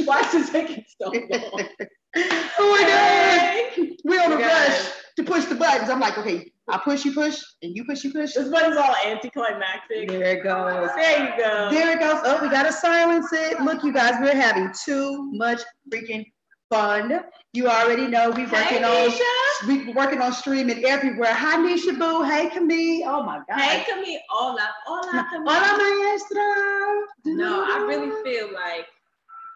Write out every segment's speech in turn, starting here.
Why is it taking so long? Oh my God. We're on a rush to push the buttons. I'm like, okay, I push, you push, and you push, you push. This button's all anticlimactic. There it goes. There you go. There it goes. Oh, we got to silence it. Look, you guys, we're having too much freaking fun. You already know we're working on streaming everywhere. Hi, Nisha Boo. Hey, Camille. Oh, my God. Hey, Camille. Hola, Camille. Hola, maestra. No, I really feel like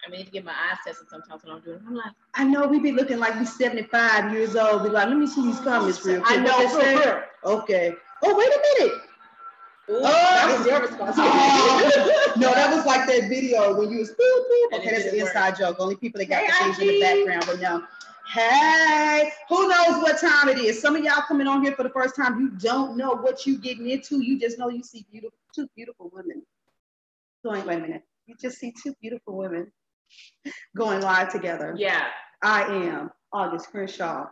I need to get my eyes tested sometimes when I'm doing it. I'm like, I know we be looking like we 75 years old. Be like, let me see these comments real quick. I know. Okay. Oh, wait a minute. Ooh, that was your responsibility. No, that was like that video when you was boop. Okay, that's an inside joke. Only people that got the things in the background would know. Hey, who knows what time it is? Some of y'all coming on here for the first time, you don't know what you getting into. You just know you see two beautiful women. So wait a minute. You just see two beautiful women going live together. Yeah. I am August Crenshaw,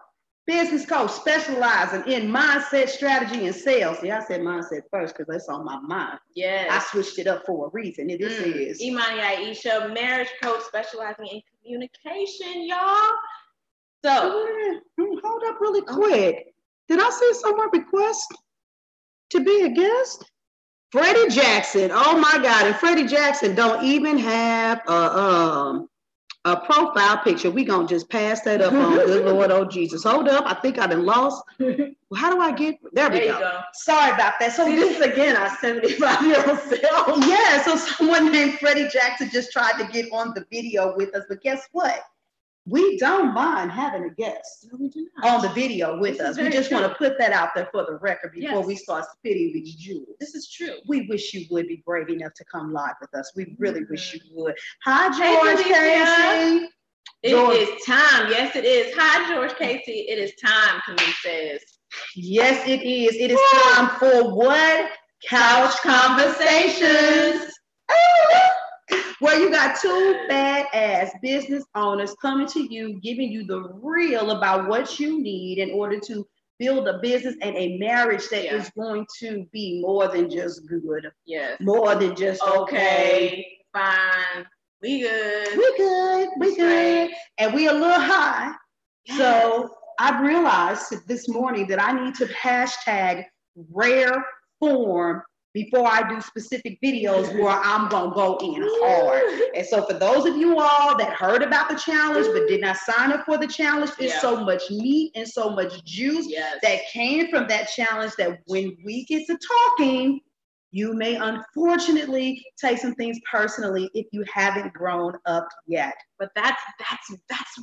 business coach specializing in mindset, strategy, and sales. See, I said mindset first because that's on my mind. Yes. I switched it up for a reason. This is Imani Aisha, marriage coach specializing in communication, y'all. So hold up really quick. Did I see someone request to be a guest? Freddie Jackson. Oh my God. And Freddie Jackson don't even have a profile picture. We gonna just pass that up on good Lord, oh Jesus. Hold up. I think I done lost. How do I get there we go. Sorry about that. So this is again our 75-year-old self. Yeah, so someone named Freddie Jackson just tried to get on the video with us, but guess what? We don't mind having a guest on the video with us. We just want to put that out there for the record before we start spitting these jewels. This is true. We wish you would be brave enough to come live with us. We really wish you would. Hi, George Casey. It is time. Yes, it is. Hi, George Casey. It is time, Camille says. Yes, it is. It is time for what? Couch Conversations. Where you got two badass business owners coming to you, giving you the real about what you need in order to build a business and a marriage that is going to be more than just good. Yes. More than just okay. Fine. We good. We good. And we a little high. Yes. So I realized this morning that I need to hashtag rare form before I do specific videos where I'm going to go in hard. And so for those of you all that heard about the challenge but did not sign up for the challenge, there's so much meat and so much juice that came from that challenge that when we get to talking, you may unfortunately take some things personally if you haven't grown up yet. But that's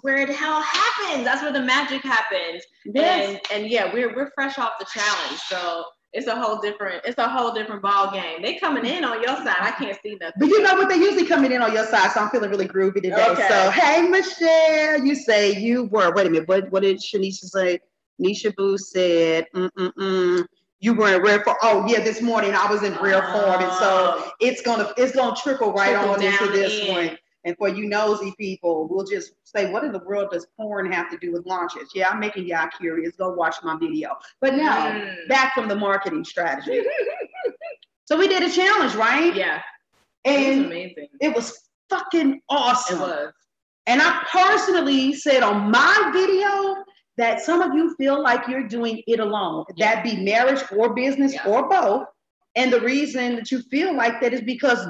where the hell happens. That's where the magic happens. Yes. And yeah, we're fresh off the challenge. So it's a whole different ball game. They coming in on your side. I can't see nothing. But you know what? They usually coming in on your side, so I'm feeling really groovy today. Okay. So, hey, Michelle, you say you were. Wait a minute. What did Shanisha say? Nisha Boo said, you were in rare form. Oh, yeah, this morning I was in rare form. And so it's gonna trickle right on into this one. And for you nosy people, we'll just say, what in the world does porn have to do with launches? Yeah, I'm making y'all curious. Go watch my video. But now, back from the marketing strategy. So we did a challenge, right? Yeah. And it was amazing. It was fucking awesome. It was. And I personally said on my video that some of you feel like you're doing it alone. Yeah. That be marriage or business or both. And the reason that you feel like that is because,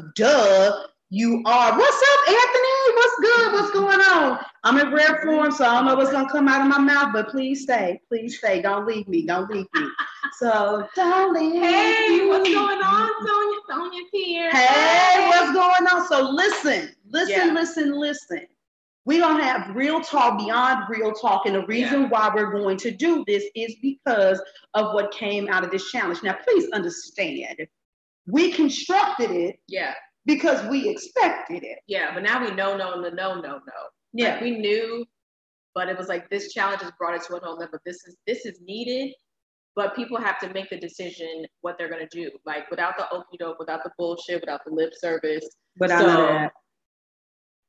you are. What's up, Anthony? What's good? What's going on? I'm in rare form, so I don't know what's going to come out of my mouth, but please stay. Please stay. Don't leave me. Don't leave me. So, don't leave me. Hey, what's going on, Sonia here? Hey, what's going on? So, listen. We're going to have real talk beyond real talk. And the reason why we're going to do this is because of what came out of this challenge. Now, please understand, we constructed it. Yeah. Because we expected it. Yeah, but now we know. Yeah. Like we knew, but it was like this challenge has brought it to another level. This is needed, but people have to make the decision what they're gonna do. Like without the okie doke, without the bullshit, without the lip service. Without that.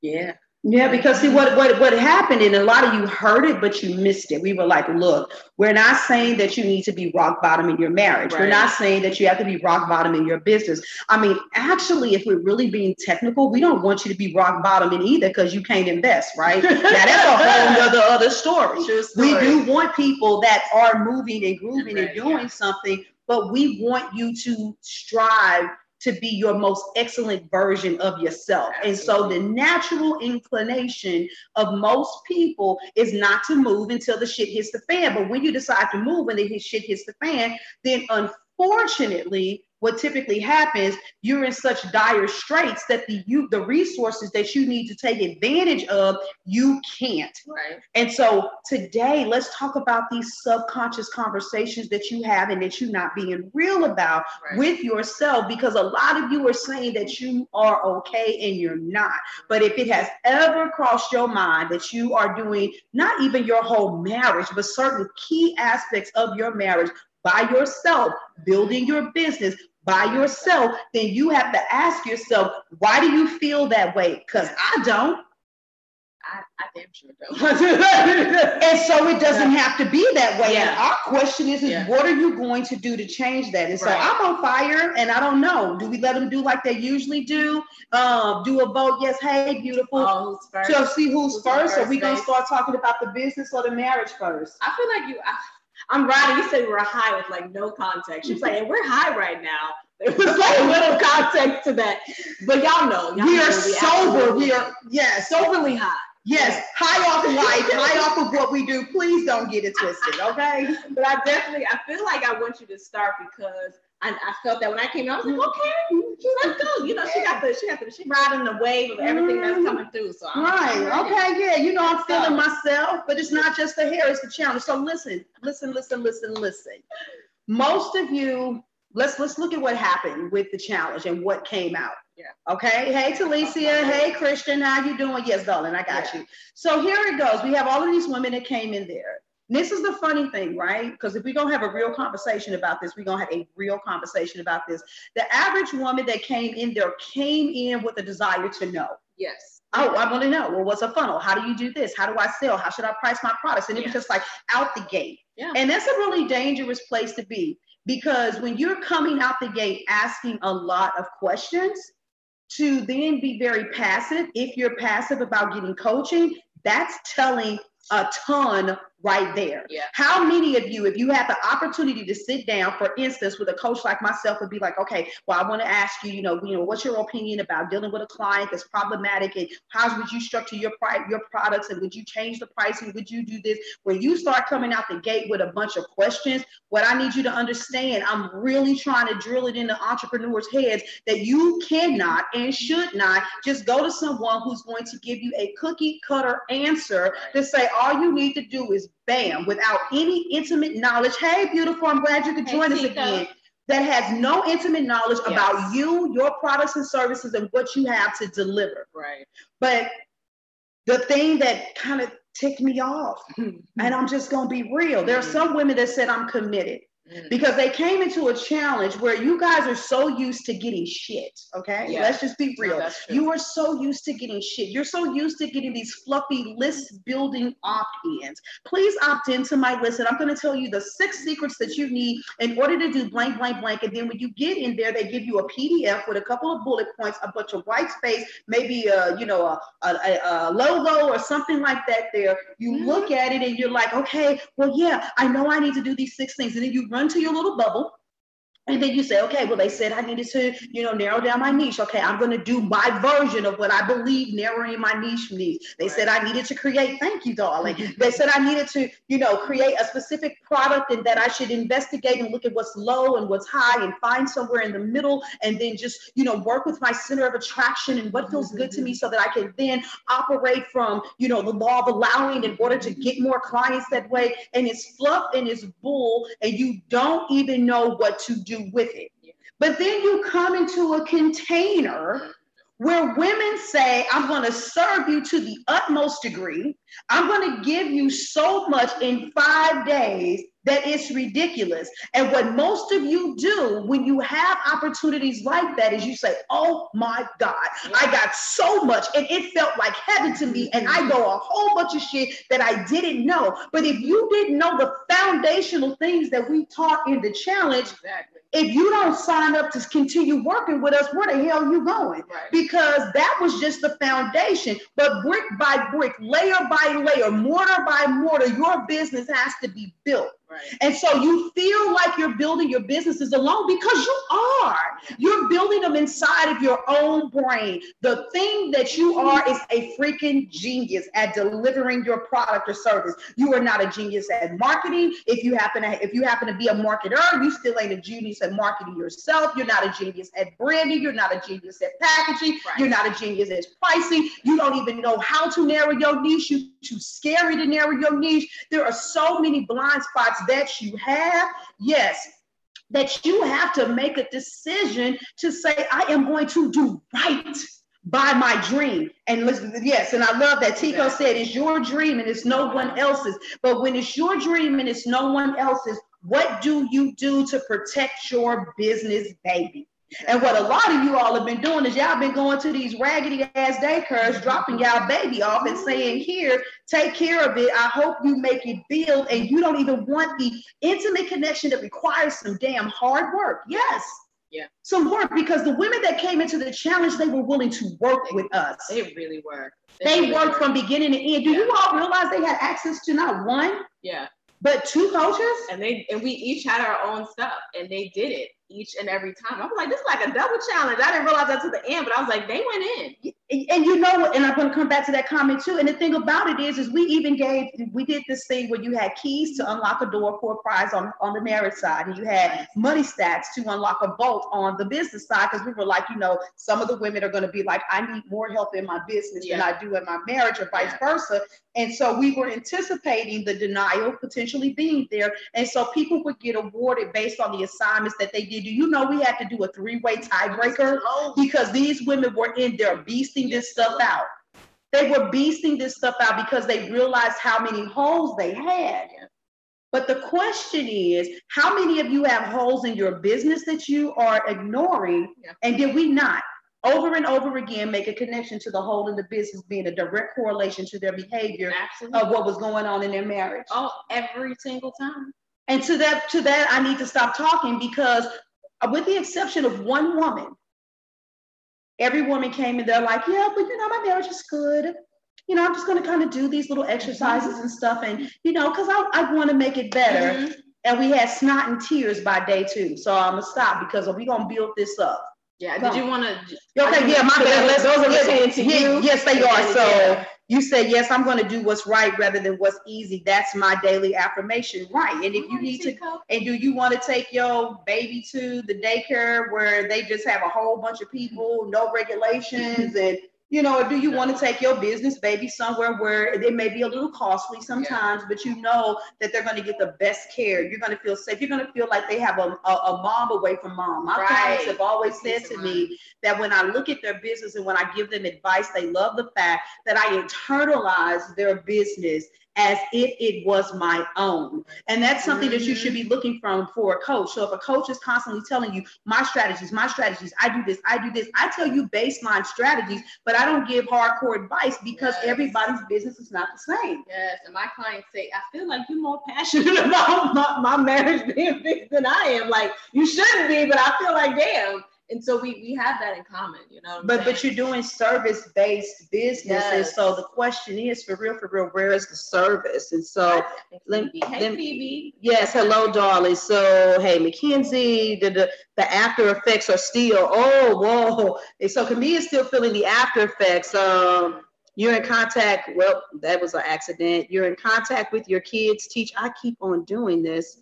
Yeah. Yeah, because see what happened, and a lot of you heard it, but you missed it. We were like, look, we're not saying that you need to be rock bottom in your marriage. Right. We're not saying that you have to be rock bottom in your business. I mean, actually, if we're really being technical, we don't want you to be rock bottom in either because you can't invest, right? Now that's a whole other story. We do want people that are moving and grooving and doing something, but we want you to strive to be your most excellent version of yourself. Absolutely. And so the natural inclination of most people is not to move until the shit hits the fan. But when you decide to move and the shit hits the fan, then unfortunately, what typically happens, you're in such dire straits that the resources that you need to take advantage of, you can't. Right. And so today, let's talk about these subconscious conversations that you have and that you're not being real about with yourself, because a lot of you are saying that you are okay and you're not. But if it has ever crossed your mind that you are doing not even your whole marriage, but certain key aspects of your marriage by yourself, building your business by yourself, then you have to ask yourself, why do you feel that way? Because I don't. I damn sure don't. And so it doesn't have to be that way. Yeah. And our question is what are you going to do to change that? And so I'm on fire and I don't know. Do we let them do like they usually do? Do a vote, yes, hey, beautiful. Oh, who's first? To see who's first. Are we going to start talking about the business or the marriage first? I feel like I'm right. You said we were high with like no context. She was like, and we're high right now. There was like little context to that. But y'all know. We are sober. We are, soberly high. Yes, high off of life, high off of what we do. Please don't get it twisted, okay? But I feel like I want you to start because I felt that when I came out, I was like, okay, let's go. You know, she riding the wave of everything that's coming through. So okay, yeah. You know, I'm feeling myself, but it's not just the hair, it's the challenge. So listen. Most of you, let's look at what happened with the challenge and what came out. Yeah. Okay. Hey, Talicia. Hey, Christian. How you doing? Yes, darling. I got you. So here it goes. We have all of these women that came in there. And this is the funny thing, right? Because if we're going to have a real conversation about this, we're going to have a real conversation about this. The average woman that came in there came in with a desire to know. Yes. Oh, I want to know. Well, what's a funnel? How do you do this? How do I sell? How should I price my products? And it was just like out the gate. Yeah. And that's a really dangerous place to be, because when you're coming out the gate asking a lot of questions, to then be very passive, if you're passive about getting coaching, that's telling a ton right there. Yeah. How many of you, if you had the opportunity to sit down, for instance, with a coach like myself, would be like, okay, well, I want to ask you, you know, what's your opinion about dealing with a client that's problematic, and how would you structure your products, and would you change the pricing? Would you do this? When you start coming out the gate with a bunch of questions, what I need you to understand, I'm really trying to drill it into entrepreneurs' heads that you cannot and should not just go to someone who's going to give you a cookie cutter answer to say all you need to do is bam, without any intimate knowledge. Hey, beautiful, I'm glad you could join us again. That has no intimate knowledge about you, your products and services, and what you have to deliver. Right. But the thing that kind of ticked me off, and I'm just going to be real, there are some women that said, I'm committed. Because they came into a challenge where you guys are so used to getting shit, okay? Yeah. Let's just be real. You are so used to getting shit. You're so used to getting these fluffy list building opt-ins. Please opt into my list, and I'm going to tell you the 6 secrets that you need in order to do blank, blank, blank. And then when you get in there, they give you a PDF with a couple of bullet points, a bunch of white space, maybe a logo or something like that there. You look at it and you're like, okay, well, yeah, I know I need to do these 6 things. And then you run to your little bubble, and then you say, okay, well, they said I needed to, narrow down my niche. Okay, I'm going to do my version of what I believe narrowing my niche means. They said I needed to create, thank you, darling. They said I needed to, create a specific product, and that I should investigate and look at what's low and what's high and find somewhere in the middle, and then just, work with my center of attraction and what feels good to me, so that I can then operate from, the law of allowing in order to get more clients that way. And it's fluff and it's bull, and you don't even know what to do with it. But then you come into a container where women say, I'm going to serve you to the utmost degree. I'm going to give you so much in 5 days that it's ridiculous. And what most of you do when you have opportunities like that is you say, oh my God, I got so much and it felt like heaven to me. And I know a whole bunch of shit that I didn't know. But if you didn't know the foundational things that we taught in the challenge, if you don't sign up to continue working with us, where the hell are you going? Right. Because that was just the foundation. But brick by brick, layer by layer, mortar by mortar, your business has to be built. Right. And so you feel like you're building your businesses alone because you are. You're building them inside of your own brain. The thing that you are is a freaking genius at delivering your product or service. You are not a genius at marketing. If you happen to be a marketer, you still ain't a genius at marketing yourself. You're not a genius at branding. You're not a genius at packaging. Right. You're not a genius at pricing. You don't even know how to narrow your niche. You're too scary to narrow your niche. There are so many blind spots that you have, yes, that you have to make a decision to say, I am going to do right by my dream. And listen, yes, and I love that Tico said, it's your dream and it's no one else's. But when it's your dream and it's no one else's, what do you do to protect your business, baby? And what a lot of you all have been doing is y'all been going to these raggedy ass daycares, dropping y'all baby off and saying, here, take care of it. I hope you make it build. And you don't even want the intimate connection that requires some damn hard work. Yes. Yeah. Some work, because the women that came into the challenge, they were willing to work with us. They really were. They really worked from beginning to end. Do you all realize they had access to not one, but 2 coaches? And we each had our own stuff, and they did it each and every time. I was like, this is like a double challenge. I didn't realize that to the end, but I was like, they went in. And you know what, and I'm going to come back to that comment too. And the thing about it is we did this thing where you had keys to unlock a door for a prize on the marriage side, and you had money stacks to unlock a vault on the business side, because we were like, some of the women are going to be like, I need more help in my business than I do in my marriage, or vice versa. And so we were anticipating the denial potentially being there. And so people would get awarded based on the assignments that they did. Do you know we had to do a 3-way tiebreaker because these women were in there beasting this stuff out? They were beasting this stuff out because they realized how many holes they had. But the question is, how many of you have holes in your business that you are ignoring? And did we not over and over again make a connection to the hole in the business being a direct correlation to their behavior of what was going on in their marriage? Oh, every single time. And to that, I need to stop talking, because with the exception of one woman, every woman came in there like, yeah, but my marriage is good. I'm just going to kind of do these little exercises and stuff. And, because I want to make it better. And we had snot and tears by day 2. So I'm going to stop, because we're going to build this up. Yeah. Did you want to? Okay. Yeah. My bad. Those are listening to you. Yes, they are. So you say, yes, I'm going to do what's right rather than what's easy. That's my daily affirmation. Right. And if you need to, and do you want to take your baby to the daycare where they just have a whole bunch of people, no regulations, and or do you want to take your business baby somewhere where it may be a little costly sometimes, but you know that they're going to get the best care. You're going to feel safe. You're going to feel like they have a mom away from mom. My clients have always said to me that when I look at their business and when I give them advice, they love the fact that I internalize their business as if it was my own. And that's something that you should be looking for a coach. So if a coach is constantly telling you, my strategies, I do this, I tell you baseline strategies, but I don't give hardcore advice, because everybody's business is not the same. Yes, and my clients say, I feel like you're more passionate about my marriage being fixed than I am. Like, you shouldn't be, but I feel like, damn. And so we have that in common, But you're doing service-based businesses. So the question is, for real, where is the service? And so, Phoebe. Yes, hello, darling. So, hey, Mackenzie, the after effects are still, whoa. And so Camille is still feeling the after effects. You're in contact, well, that was an accident. You're in contact with your kids. I keep on doing this.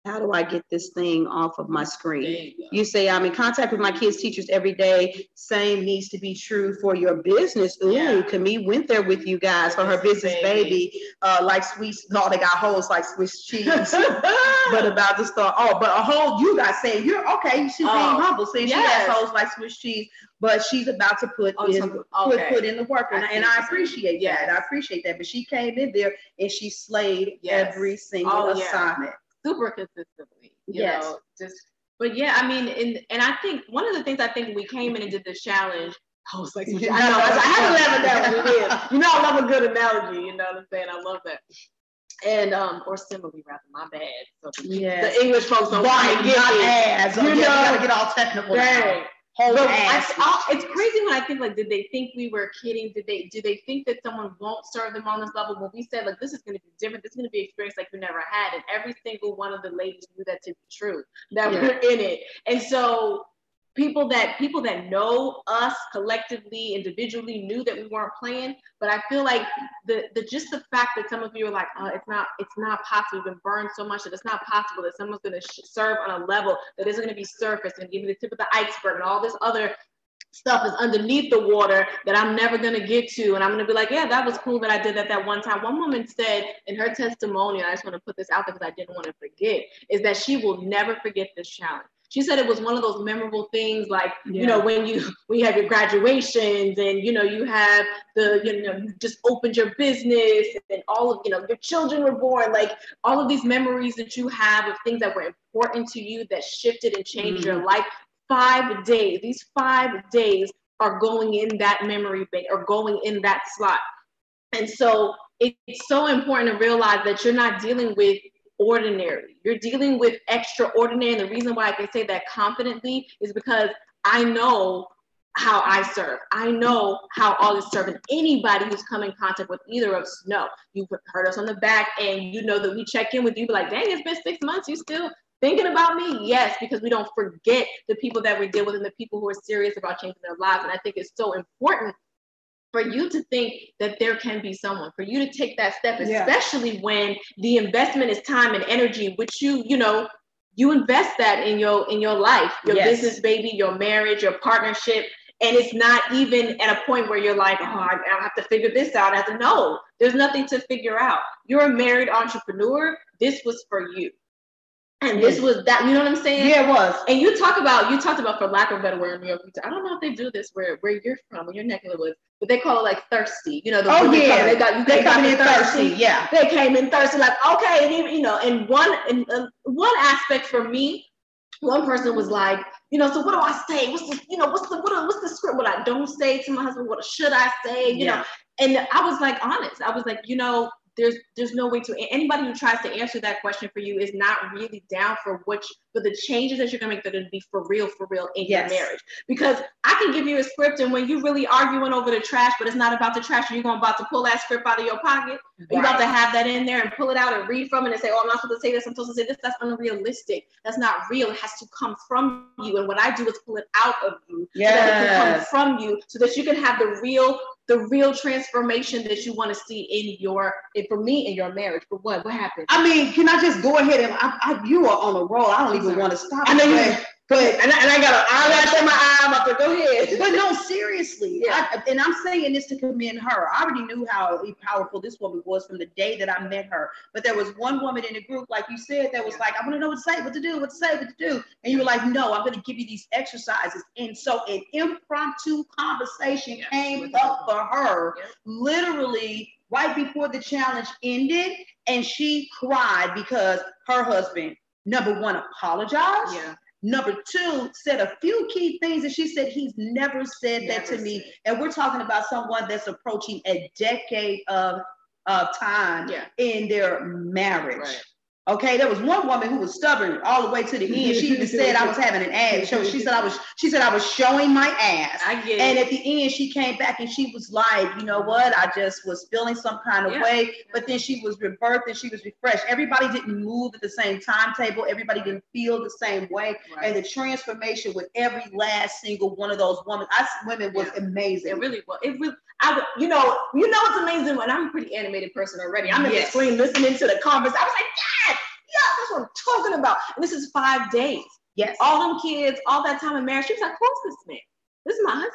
how do I get this thing off of my screen? You say, I'm in contact with my kids' teachers every day. Same needs to be true for your business. Ooh, Camille went there with you guys for her business baby. Like sweet, no, they got holes like Swiss cheese. But about to start, but a hole, you guys saying, you're okay, she's being humble, saying she has holes like Swiss cheese, but she's about to put in the work. And I appreciate that. I appreciate that. But she came in there and she slayed every single assignment. Super consistently, you know, but yeah, I mean, and I think one of the things I think when we came in and did this challenge, I was like, I had to laugh at that when we did. You know, I love a good analogy, you know what I'm saying? I love that. And, or simile rather, my bad. So the English folks don't quite get it. You know, gotta get all technical. It's crazy when I think, like, did they think we were kidding? Do they think that someone won't serve them on this level? When we said, like, this is going to be different, this is going to be an experience like we never had, and every single one of the ladies knew that to be true, that we're in it. And so people that know us collectively, individually, knew that we weren't playing. But I feel like just the fact that some of you are like, it's not possible. We've been burned so much that it's not possible that someone's going to serve on a level that isn't going to be surface and give me the tip of the iceberg, and all this other stuff is underneath the water that I'm never going to get to. And I'm going to be like, yeah, that was cool that I did that one time. One woman said in her testimony, I just want to put this out there because I didn't want to forget, is that she will never forget this challenge. She said it was one of those memorable things, like, you know, when you have your graduations and, you know, you have you just opened your business and all of, your children were born, like all of these memories that you have of things that were important to you that shifted and changed your life. 5 days, these 5 days are going in that memory bank or going in that slot. And so it's so important to realize that you're not dealing with ordinary. You're dealing with extraordinary. And the reason why I can say that confidently is because I know how I serve. I know how all is serving. Anybody who's come in contact with either of us know. You've heard us on the back and you know that we check in with you, but like, dang, it's been 6 months. You still thinking about me? Yes, because we don't forget the people that we deal with and the people who are serious about changing their lives. And I think it's so important for you to think that there can be someone, for you to take that step, especially when the investment is time and energy, which you invest that in your life, your business, baby, your marriage, your partnership. And it's not even at a point where you're like, I have to figure this out. No, there's nothing to figure out. You're a married entrepreneur. This was for you. And this was that, you know what I'm saying? Yeah, it was. And you talked about, for lack of a better word, New York. I don't know if they do this where you're from, where your neck of the woods, but they call it like thirsty. You know, they coming in thirsty. Yeah, they came in thirsty, like, okay, and one aspect for me, one person was like, so what do I say? What's the script? What I don't say to my husband? What should I say? You know, and I was like honest. I was like, there's no way to, anybody who tries to answer that question for you is not really down for the changes that you're gonna make that are gonna be for real in your marriage. Because I can give you a script, and when you really arguing over the trash, but it's not about the trash, you're about to pull that script out of your pocket. Right. You're about to have that in there and pull it out and read from it and say, I'm not supposed to say this, I'm supposed to say this. That's unrealistic. That's not real. It has to come from you. And what I do is pull it out of you so that it can come from you, so that you can have the real transformation that you want to see for me in your marriage. But what happened? I mean, can I just go ahead and you are on a roll. I don't even want to stop. I know you. Go ahead. And I got an eyelash in my eye. I'm about to go ahead. But no, seriously. Yeah. And I'm saying this to commend her. I already knew how powerful this woman was from the day that I met her. But there was one woman in the group, like you said, that was like, I want to know what to say, what to do. And you were like, no, I'm going to give you these exercises. And so an impromptu conversation came up for her literally right before the challenge ended. And she cried because her husband, number one, apologized. Yeah. Number two, said a few key things, and she said he's never said that to me. And we're talking about someone that's approaching a decade of time in their marriage. Right. Okay, there was one woman who was stubborn all the way to the end. She even said I was having an ass show. She said I was showing my ass. I get it. And at the end, she came back and she was like, you know what? I just was feeling some kind of way. But then she was rebirthed and she was refreshed. Everybody didn't move at the same timetable. Everybody didn't feel the same way. Right. And the transformation with every last single one of those women was amazing. It really was. You know what's amazing? When I'm a pretty animated person already. I'm in the screen listening to the conference. I was like, That's what I'm talking about. And this is 5 days. Yes. All them kids, all that time in marriage. She was like, who's this man? This is my husband?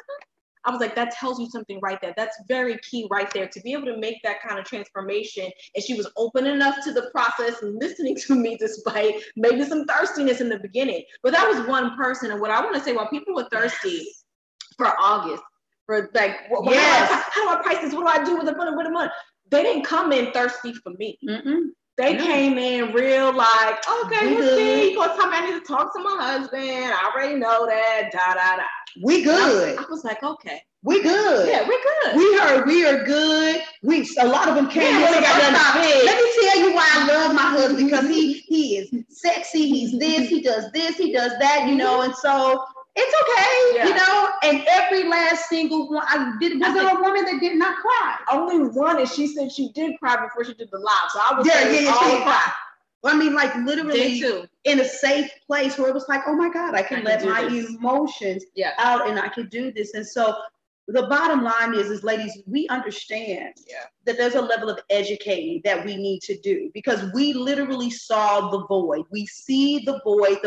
I was like, that tells you something right there. That's very key right there, to be able to make that kind of transformation. And she was open enough to the process and listening to me despite maybe some thirstiness in the beginning. But that was one person. And what I want to say, while people were thirsty for August, for like, how do I price this? What do I do with the money? They didn't come in thirsty for me. They came in real like, okay, we'll see. You're going to tell me I need to talk to my husband. I already know that, We good. I was like, okay. We good. Yeah, we're good. We heard we are good. A lot of them came in. Let me tell you why I love my husband, because he is sexy. He's this, he does that, you know, and so it's okay, you know. And every last single one, was there a woman that did not cry? Only one, and she said she did cry before she did the live. So I was all cry. I mean, like literally in a safe place where it was like, oh my God, I can let my emotions out and I can do this. And so the bottom line is ladies, we understand that there's a level of educating that we need to do, because we literally saw the void. We see the void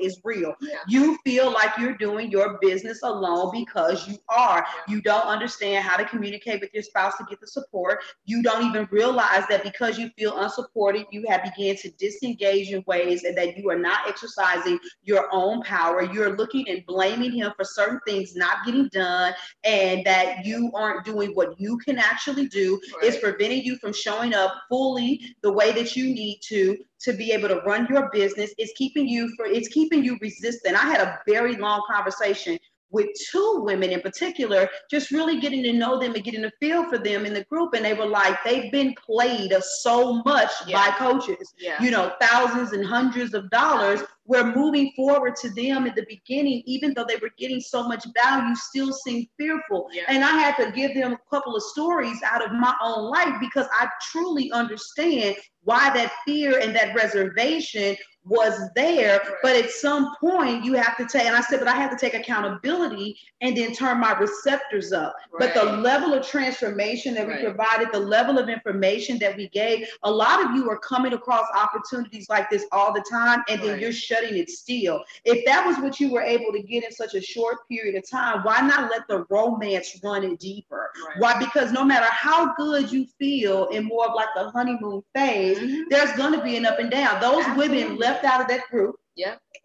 is real. You feel like you're doing your business alone because you are. You don't understand how to communicate with your spouse to get the support. You don't even realize that because you feel unsupported, you have begun to disengage in ways and that you are not exercising your own power. You're looking and blaming him for certain things not getting done, and that you aren't doing what you can actually do. It's preventing you from showing up fully the way that you need to be able to run your business. It's keeping you resistant. I had a very long conversation with 2 women in particular, just really getting to know them and getting a feel for them in the group. And they were like, they've been played so much by coaches, you know, thousands and hundreds of dollars. We're moving forward to them at the beginning, even though they were getting so much value, still seemed fearful. And I had to give them a couple of stories out of my own life, because I truly understand why that fear and that reservation was there. But at some point you have to take, and I said, but I have to take accountability and then turn my receptors up. But the level of transformation that we provided, the level of information that we gave, a lot of you are coming across opportunities like this all the time, and then you're shutting it still. If that was what you were able to get in such a short period of time, why not let the romance run it deeper? Why? Because no matter how good you feel in more of like the honeymoon phase, there's going to be an up and down. Those women left out of that group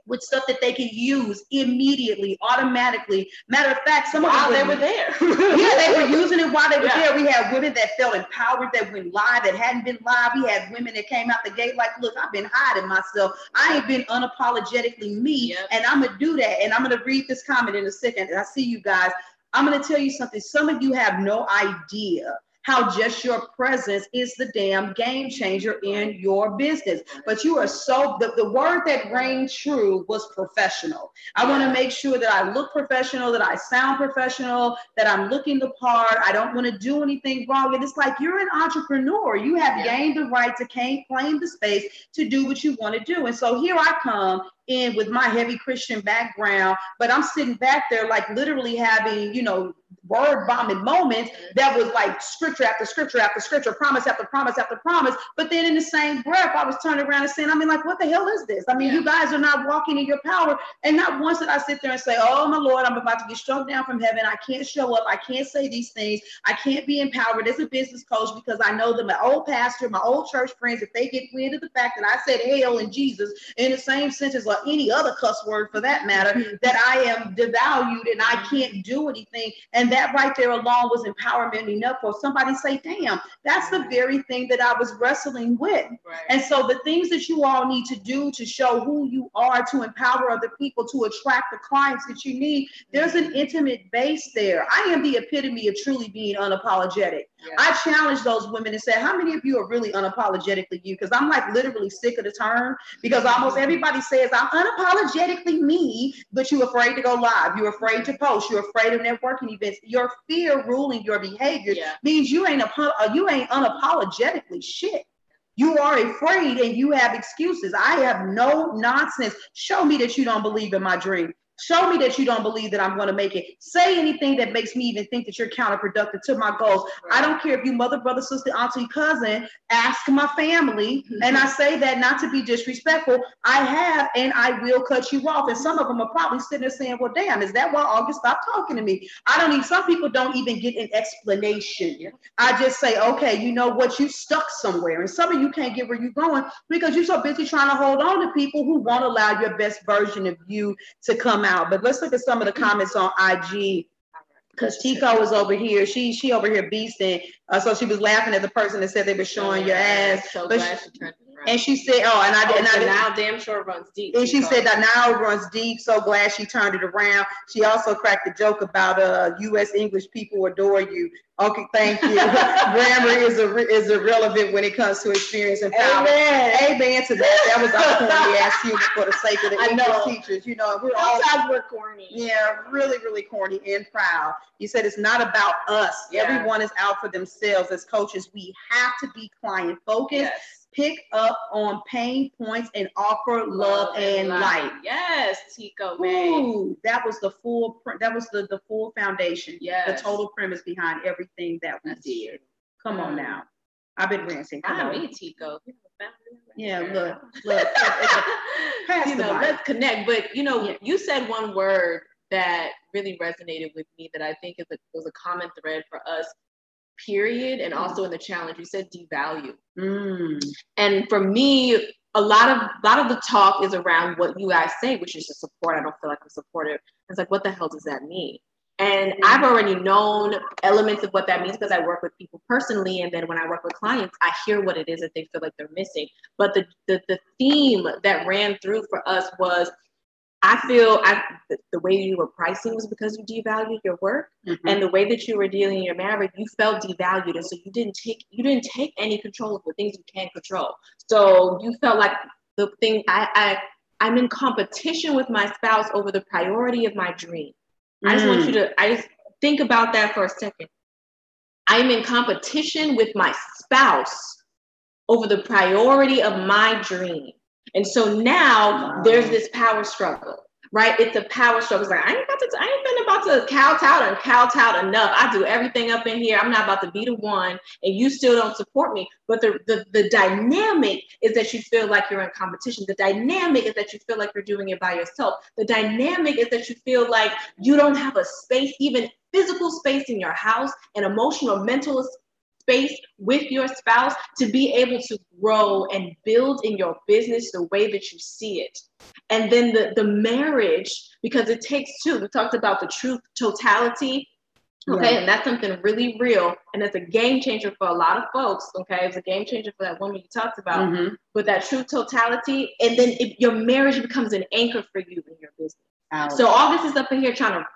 with stuff that they can use immediately, automatically. Matter of fact, some of them they were there. They were using it while they were there. We had women that felt empowered, that went live, that hadn't been live. We had women that came out the gate like, look, I've been hiding myself. I ain't been unapologetically me, and I'm going to do that. And I'm going to read this comment in a second. I see you guys. I'm going to tell you something. Some of you have no idea how just your presence is the damn game changer in your business. But you are so, the word that rang true was professional. I want to make sure that I look professional, that I sound professional, that I'm looking the part. I don't want to do anything wrong. And it's like, you're an entrepreneur. You have gained the right to claim the space to do what you want to do. And so here I come in with my heavy Christian background, but I'm sitting back there like literally having, you know, word bombing moments that was like scripture after scripture after scripture, promise after promise after promise. But then in the same breath, I was turning around and saying, I mean, like, what the hell is this? I mean, you guys are not walking in your power. And not once did I sit there and say, oh my Lord, I'm about to get struck down from heaven. I can't show up. I can't say these things. I can't be empowered as a business coach, because I know that my old pastor, my old church friends, if they get wind of the fact that I said hell and Jesus in the same sentence, or any other cuss word for that matter, that I am devalued and I can't do anything. And that right there alone was empowerment enough for somebody to say, damn, that's the very thing that I was wrestling with. And so the things that you all need to do to show who you are, to empower other people, to attract the clients that you need, there's an intimate base there. I am the epitome of truly being unapologetic. I challenge those women and say, how many of you are really unapologetically you? Because I'm like literally sick of the term, because almost everybody says I'm unapologetically me, but you're afraid to go live. You're afraid to post. You're afraid of networking events. Your fear ruling your behavior means you ain't unapologetically shit. You are afraid and you have excuses. I have no nonsense. Show me that you don't believe in my dream. Show me that you don't believe that I'm going to make it. Say anything that makes me even think that you're counterproductive to my goals. Right. I don't care if you mother, brother, sister, auntie, cousin, ask my family. And I say that not to be disrespectful. I have, and I will cut you off. And some of them are probably sitting there saying, well, damn, is that why August stopped talking to me? Some people don't even get an explanation. Yeah. I just say, okay, you know what? You stuck somewhere. And some of you can't get where you're going because you're so busy trying to hold on to people who won't allow your best version of you to come out. But let's look at some of the comments on IG. Because Tico is over here. She over here beasting. So she was laughing at the person that said they were showing your ass. So glad she turned it around. And she said, now damn sure runs deep. And she said that now it runs deep. So glad she turned it around. She also cracked a joke about U.S. English people adore you. Okay, thank you. Grammar is irrelevant when it comes to experience and power. Amen to that. That was our corny ass humor for the sake of the English teachers. You know, we're corny. Yeah, really, really corny and proud. You said it's not about us. Yeah. Everyone is out for themselves. As coaches, we have to be client focused. Yes. Pick up on pain points and offer love and light. Yes, Tico, man. Ooh, that was the full foundation. Yes. The total premise behind everything that we did. Come on now. I've been ranting. Come on. Me, Tico. Yeah, look. Let's connect. But you said one word that really resonated with me that I think was a common thread for us. Period, and also in the challenge, you said devalue. And for me, a lot of the talk is around what you guys say, which is to support. I don't feel like I'm supportive. It's like, what the hell does that mean? And I've already known elements of what that means because I work with people personally, and then when I work with clients, I hear what it is that they feel like they're missing. But the theme that ran through for us was, I feel the way you were pricing was because you devalued your work, and the way that you were dealing in your marriage, you felt devalued, and so you didn't take any control of the things you can control. So you felt like the thing I'm in competition with my spouse over the priority of my dream. I just want you to think about that for a second. I'm in competition with my spouse over the priority of my dream. And so now there's this power struggle, right? It's a power struggle. It's like, I ain't been about to kowtow enough. I do everything up in here. I'm not about to be the one, and you still don't support me. But the dynamic is that you feel like you're in competition. The dynamic is that you feel like you're doing it by yourself. The dynamic is that you feel like you don't have a space, even physical space in your house, and emotional, mental space with your spouse to be able to grow and build in your business the way that you see it. And then the marriage, because it takes two. We talked about the truth totality. Okay, and that's something really real. And it's a game changer for a lot of folks. Okay, it's a game changer for that woman you talked about. But that truth totality, and then your marriage becomes an anchor for you in your business. So all this is up in here trying to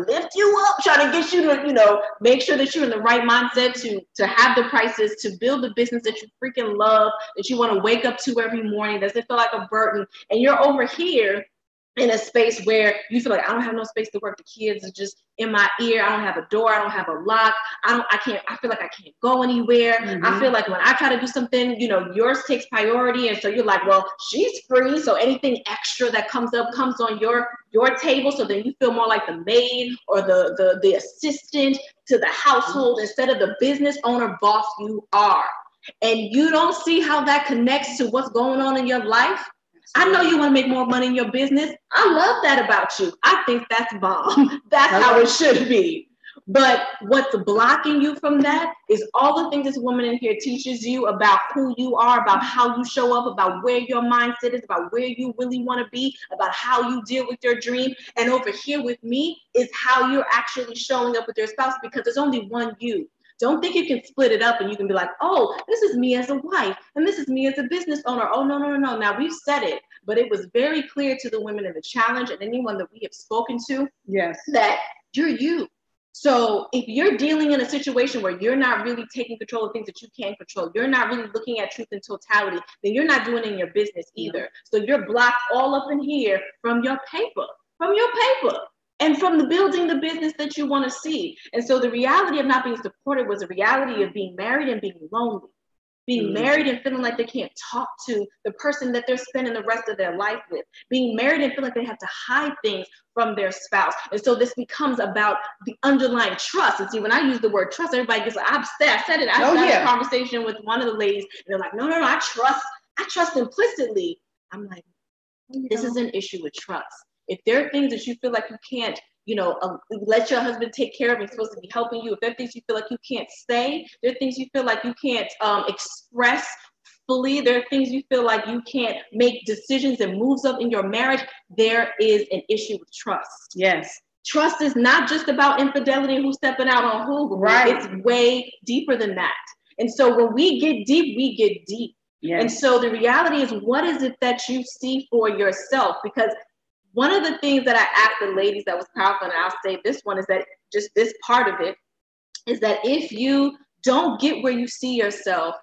lift you up, trying to get you to, make sure that you're in the right mindset to have the prices, to build the business that you freaking love, that you want to wake up to every morning, doesn't feel like a burden. And you're over here in a space where you feel like, I don't have no space to work. The kids are just in my ear. I don't have a door. I don't have a lock. I feel like I can't go anywhere. I feel like when I try to do something, yours takes priority. And so you're like, well, she's free. So anything extra that comes up comes on your table. So then you feel more like the maid or the assistant to the household instead of the business owner boss you are. And you don't see how that connects to what's going on in your life. I know you want to make more money in your business. I love that about you. I think that's bomb. That's how it should be. But what's blocking you from that is all the things this woman in here teaches you about who you are, about how you show up, about where your mindset is, about where you really want to be, about how you deal with your dream. And over here with me is how you're actually showing up with your spouse, because there's only one you. Don't think you can split it up and you can be like, oh, this is me as a wife and this is me as a business owner. Oh, no. Now we've said it, but it was very clear to the women in the challenge and anyone that we have spoken to, that you're you. So if you're dealing in a situation where you're not really taking control of things that you can't control, you're not really looking at truth in totality, then you're not doing it in your business either. So you're blocked all up in here from your paper. And from the building the business that you want to see. And so the reality of not being supported was a reality of being married and being lonely. being married and feeling like they can't talk to the person that they're spending the rest of their life with, being married and feel like they have to hide things from their spouse. And so this becomes about the underlying trust. And see, when I use the word trust, everybody gets like, I said it. I had a conversation with one of the ladies, and they're like, no, I trust implicitly. I'm like, this is an issue with trust. If there are things that you feel like you can't, let your husband take care of, he's supposed to be helping you. If there are things you feel like you can't say, there are things you feel like you can't express fully, there are things you feel like you can't make decisions and moves up in your marriage, there is an issue with trust. Yes. Trust is not just about infidelity and who's stepping out on who. Right. It's way deeper than that. And so when we get deep, we get deep. Yes. And so the reality is, what is it that you see for yourself? Because one of the things that I asked the ladies that was powerful, and I'll say this one, is that just this part of it is that if you don't get where you see yourself,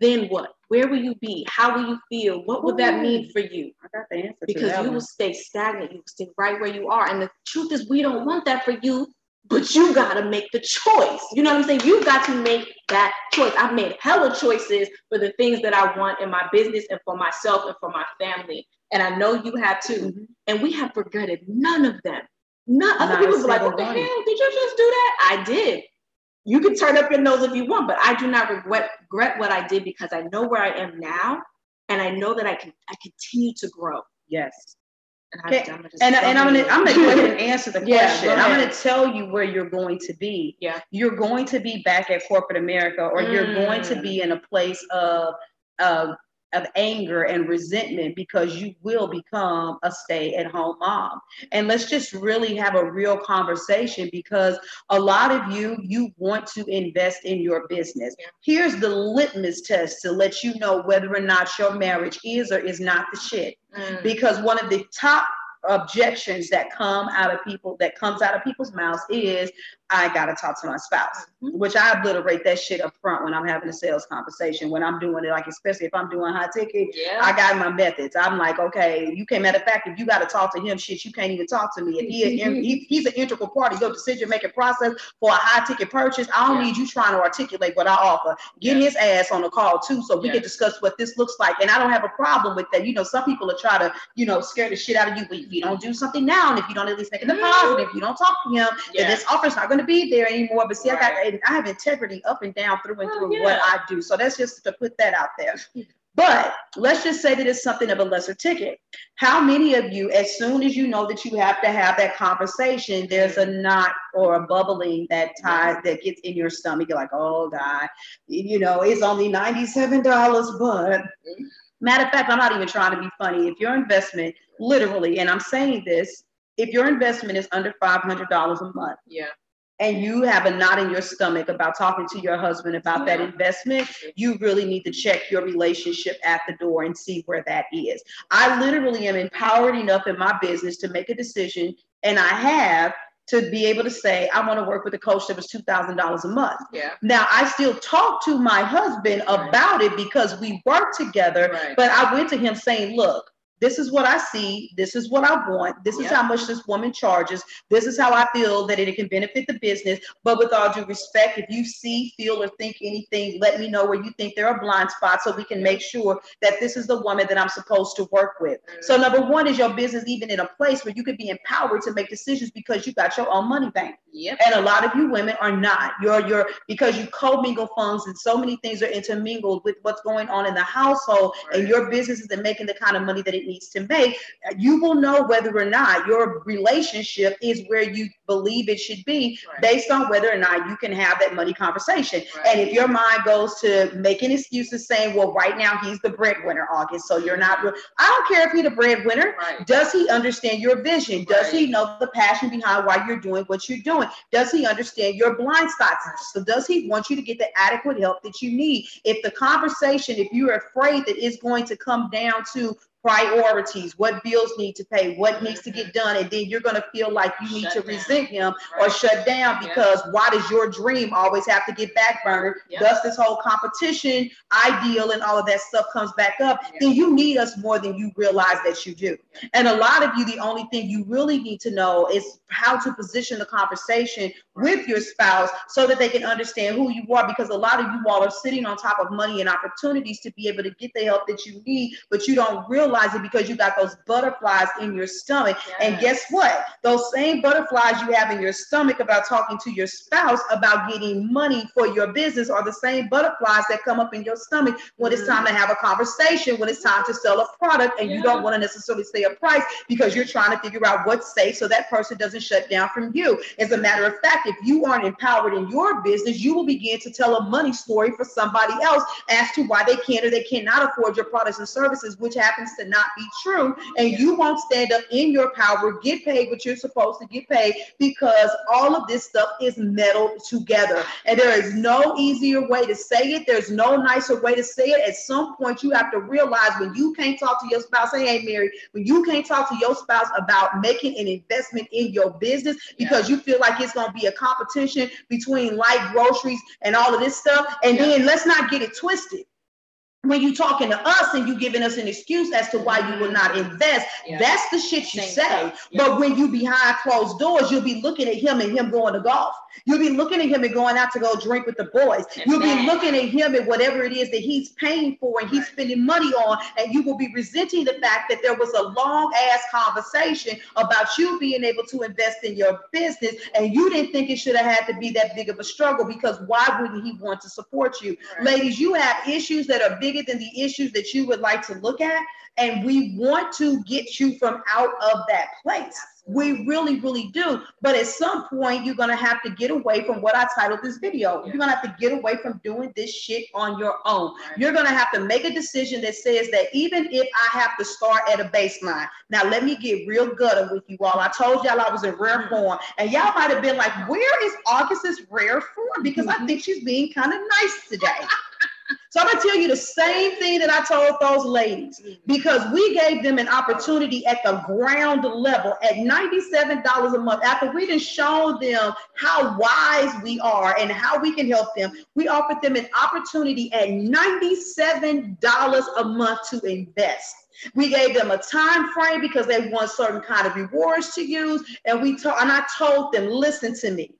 then what? Where will you be? How will you feel? What would that mean for you? I got the answer. Because you will stay stagnant. You will stay right where you are. And the truth is, we don't want that for you, but you got to make the choice. You know what I'm saying? You got to make that choice. I've made hella choices for the things that I want in my business and for myself and for my family. And I know you have too. Mm-hmm. And we have regretted none of them. Other people be like, what the hell? Did you just do that? I did. You can turn up your nose if you want, but I do not regret what I did, because I know where I am now, and I know that I continue to grow. Yes. And I'm gonna go ahead and answer the question. I'm gonna tell you where you're going to be. Yeah. You're going to be back at corporate America, or you're going to be in a place of anger and resentment, because you will become a stay-at-home mom. And let's just really have a real conversation, because a lot of you want to invest in your business. Yeah. Here's the litmus test to let you know whether or not your marriage is or is not the shit. Because one of the top objections that comes out of people's mouths is, I gotta talk to my spouse, which I obliterate that shit up front when I'm having a sales conversation, when I'm doing it, like, especially if I'm doing high ticket. I got my methods. I'm like, okay, you came at the fact, if you got to talk to him, shit, you can't even talk to me. If he's an integral part of your decision making process for a high ticket purchase, I don't need you trying to articulate what I offer. Get his ass on the call too, so we can discuss what this looks like. And I don't have a problem with that. Some people are trying to scare the shit out of you, but if you don't do something now, and if you don't at least make a deposit, if you don't talk to him, then this offer's not going to be there anymore. But see, I have integrity up and down, through and through what I do. So that's just to put that out there. But let's just say that it's something of a lesser ticket. How many of you, as soon as you know that you have to have that conversation, there's a knot or a bubbling that gets in your stomach? You're like, oh God, it's only $97, but matter of fact, I'm not even trying to be funny. If your investment, literally, and I'm saying this, if your investment is under $500 a month, and you have a knot in your stomach about talking to your husband about that investment, you really need to check your relationship at the door and see where that is. I literally am empowered enough in my business to make a decision, and I have to be able to say, I want to work with a coach that was $2,000 a month. Yeah. Now, I still talk to my husband about it because we work together, but I went to him saying, look, this is what I see. This is what I want. This is how much this woman charges. This is how I feel that it can benefit the business. But with all due respect, if you see, feel, or think anything, let me know where you think there are blind spots, so we can make sure that this is the woman that I'm supposed to work with. So number one, is your business even in a place where you could be empowered to make decisions because you got your own money bank? And a lot of you women are not. You're because you commingle funds, and so many things are intermingled with what's going on in the household, and your business isn't making the kind of money that it needs to make. You will know whether or not your relationship is where you believe it should be based on whether or not you can have that money conversation. And if your mind goes to making excuses saying, well, right now he's the breadwinner, August, so you're not, I don't care if he's the breadwinner. Does he understand your vision? Does he know the passion behind why you're doing what you're doing? Does he understand your blind spots? So does he want you to get the adequate help that you need? If the conversation, if you're afraid that it's going to come down to priorities, what bills need to pay, what needs to get done, and then you're going to feel like you need to resent him or shut down because why does your dream always have to get backburnered? Thus this whole competition ideal and all of that stuff comes back up, then you need us more than you realize that you do. And a lot of you, the only thing you really need to know is how to position the conversation with your spouse so that they can understand who you are, because a lot of you all are sitting on top of money and opportunities to be able to get the help that you need, but you don't realize it because you got those butterflies in your stomach. Yes. And guess what? Those same butterflies you have in your stomach about talking to your spouse about getting money for your business are the same butterflies that come up in your stomach when it's time to have a conversation, when it's time to sell a product, and you don't want to necessarily say a price because you're trying to figure out what's safe so that person doesn't shut down from you. As a matter of fact, if you aren't empowered in your business, you will begin to tell a money story for somebody else as to why they can or they cannot afford your products and services, which happens to not be true. And you won't stand up in your power, get paid what you're supposed to get paid, because all of this stuff is melded together. And there is no easier way to say it. There's no nicer way to say it. At some point, you have to realize when you can't talk to your spouse, hey, Mary, when you can't talk to your spouse about making an investment in your business because you feel like it's going to be a competition between like groceries and all of this stuff. And then let's not get it twisted. When you talking to us and you giving us an excuse as to why you will not invest, that's the shit you say. But when you behind closed doors, you'll be looking at him and him going to golf. You'll be looking at him and going out to go drink with the boys. You'll be looking at him and whatever it is that he's paying for and he's spending money on, and you will be resenting the fact that there was a long ass conversation about you being able to invest in your business, and you didn't think it should have had to be that big of a struggle, because why wouldn't he want to support you? Ladies, you have issues that are bigger than the issues that you would like to look at, and we want to get you from out of that place. We really, really do. But at some point, you're going to have to get away from what I titled this video. You're going to have to get away from doing this shit on your own. You're going to have to make a decision that says that even if I have to start at a baseline. Now, let me get real gutter with you all. I told y'all I was in rare form, and y'all might have been like, where is August's rare form? Because I think she's being kind of nice today. So I'm going to tell you the same thing that I told those ladies, because we gave them an opportunity at the ground level at $97 a month. After we done showed them how wise we are and how we can help them, we offered them an opportunity at $97 a month to invest. We gave them a time frame because they want certain kind of rewards to use. And I told them, listen to me.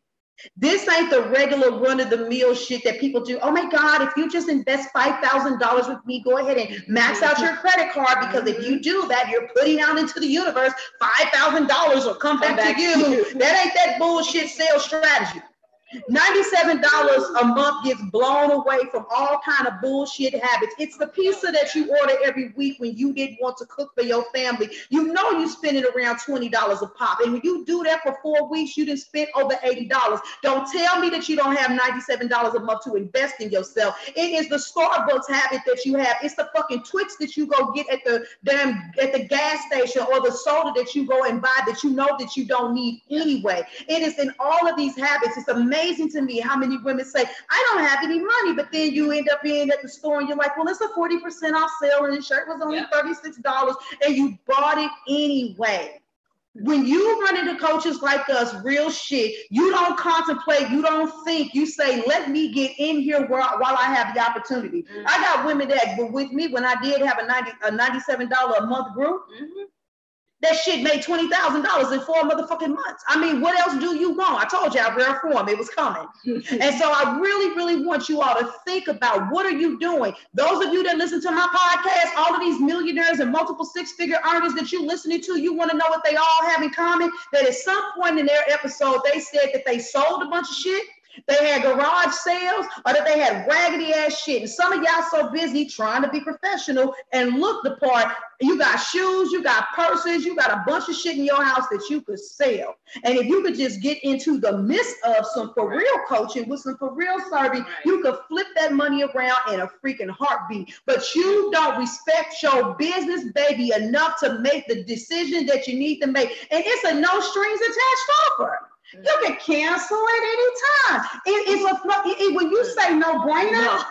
This ain't the regular run-of-the-mill shit that people do. Oh my God, if you just invest $5,000 with me, go ahead and max out your credit card, because if you do that, you're putting out into the universe $5,000 will come back to you. That ain't that bullshit sales strategy. $97 a month gets blown away from all kind of bullshit habits. It's the pizza that you order every week when you didn't want to cook for your family. You know you spending around $20 a pop. And when you do that for 4 weeks, you didn't spend over $80. Don't tell me that you don't have $97 a month to invest in yourself. It is the Starbucks habit that you have. It's the fucking Twix that you go get at the gas station, or the soda that you go and buy that you know that you don't need anyway. It is in all of these habits. It's amazing to me how many women say, I don't have any money, but then you end up being at the store and you're like, well, it's a 40% off sale and the shirt was only $36, and you bought it anyway. When you run into coaches like us, real shit, you don't contemplate, you don't think, you say, let me get in here while I have the opportunity. I got women that were with me when I did have a $97 a month group. That shit made $20,000 in 4 motherfucking months. I mean, what else do you want? I told you I rare form, it was coming. And so I really, really want you all to think about, what are you doing? Those of you that listen to my podcast, all of these millionaires and multiple six-figure earners that you listening to, you want to know what they all have in common? That at some point in their episode, they said that they sold a bunch of shit, they had garage sales, or that they had raggedy ass shit. And some of y'all so busy trying to be professional and look the part. You got shoes, you got purses, you got a bunch of shit in your house that you could sell. And if you could just get into the midst of some for real coaching with some for real serving, you could flip that money around in a freaking heartbeat. But you don't respect your business, baby, enough to make the decision that you need to make. And it's a no strings attached offer. You can cancel it anytime. When you say no-brainer,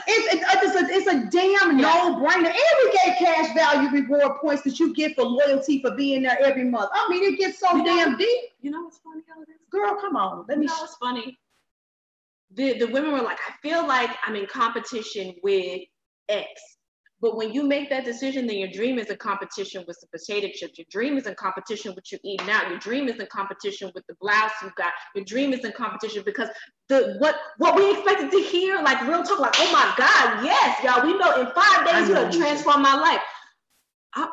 it's a damn no-brainer. And we get cash value reward points that you get for loyalty for being there every month. I mean, it gets so damn deep. You know what's funny? Girl, come on. You know what's funny? The women were like, I feel like I'm in competition with X, But when you make that decision, then your dream is in competition with the potato chips. Your dream is in competition with you eating out. Your dream is in competition with the blouse you got. Your dream is in competition because what we expected to hear, like real talk, like, oh my God, yes, y'all, we know in 5 days you're gonna transform my life. I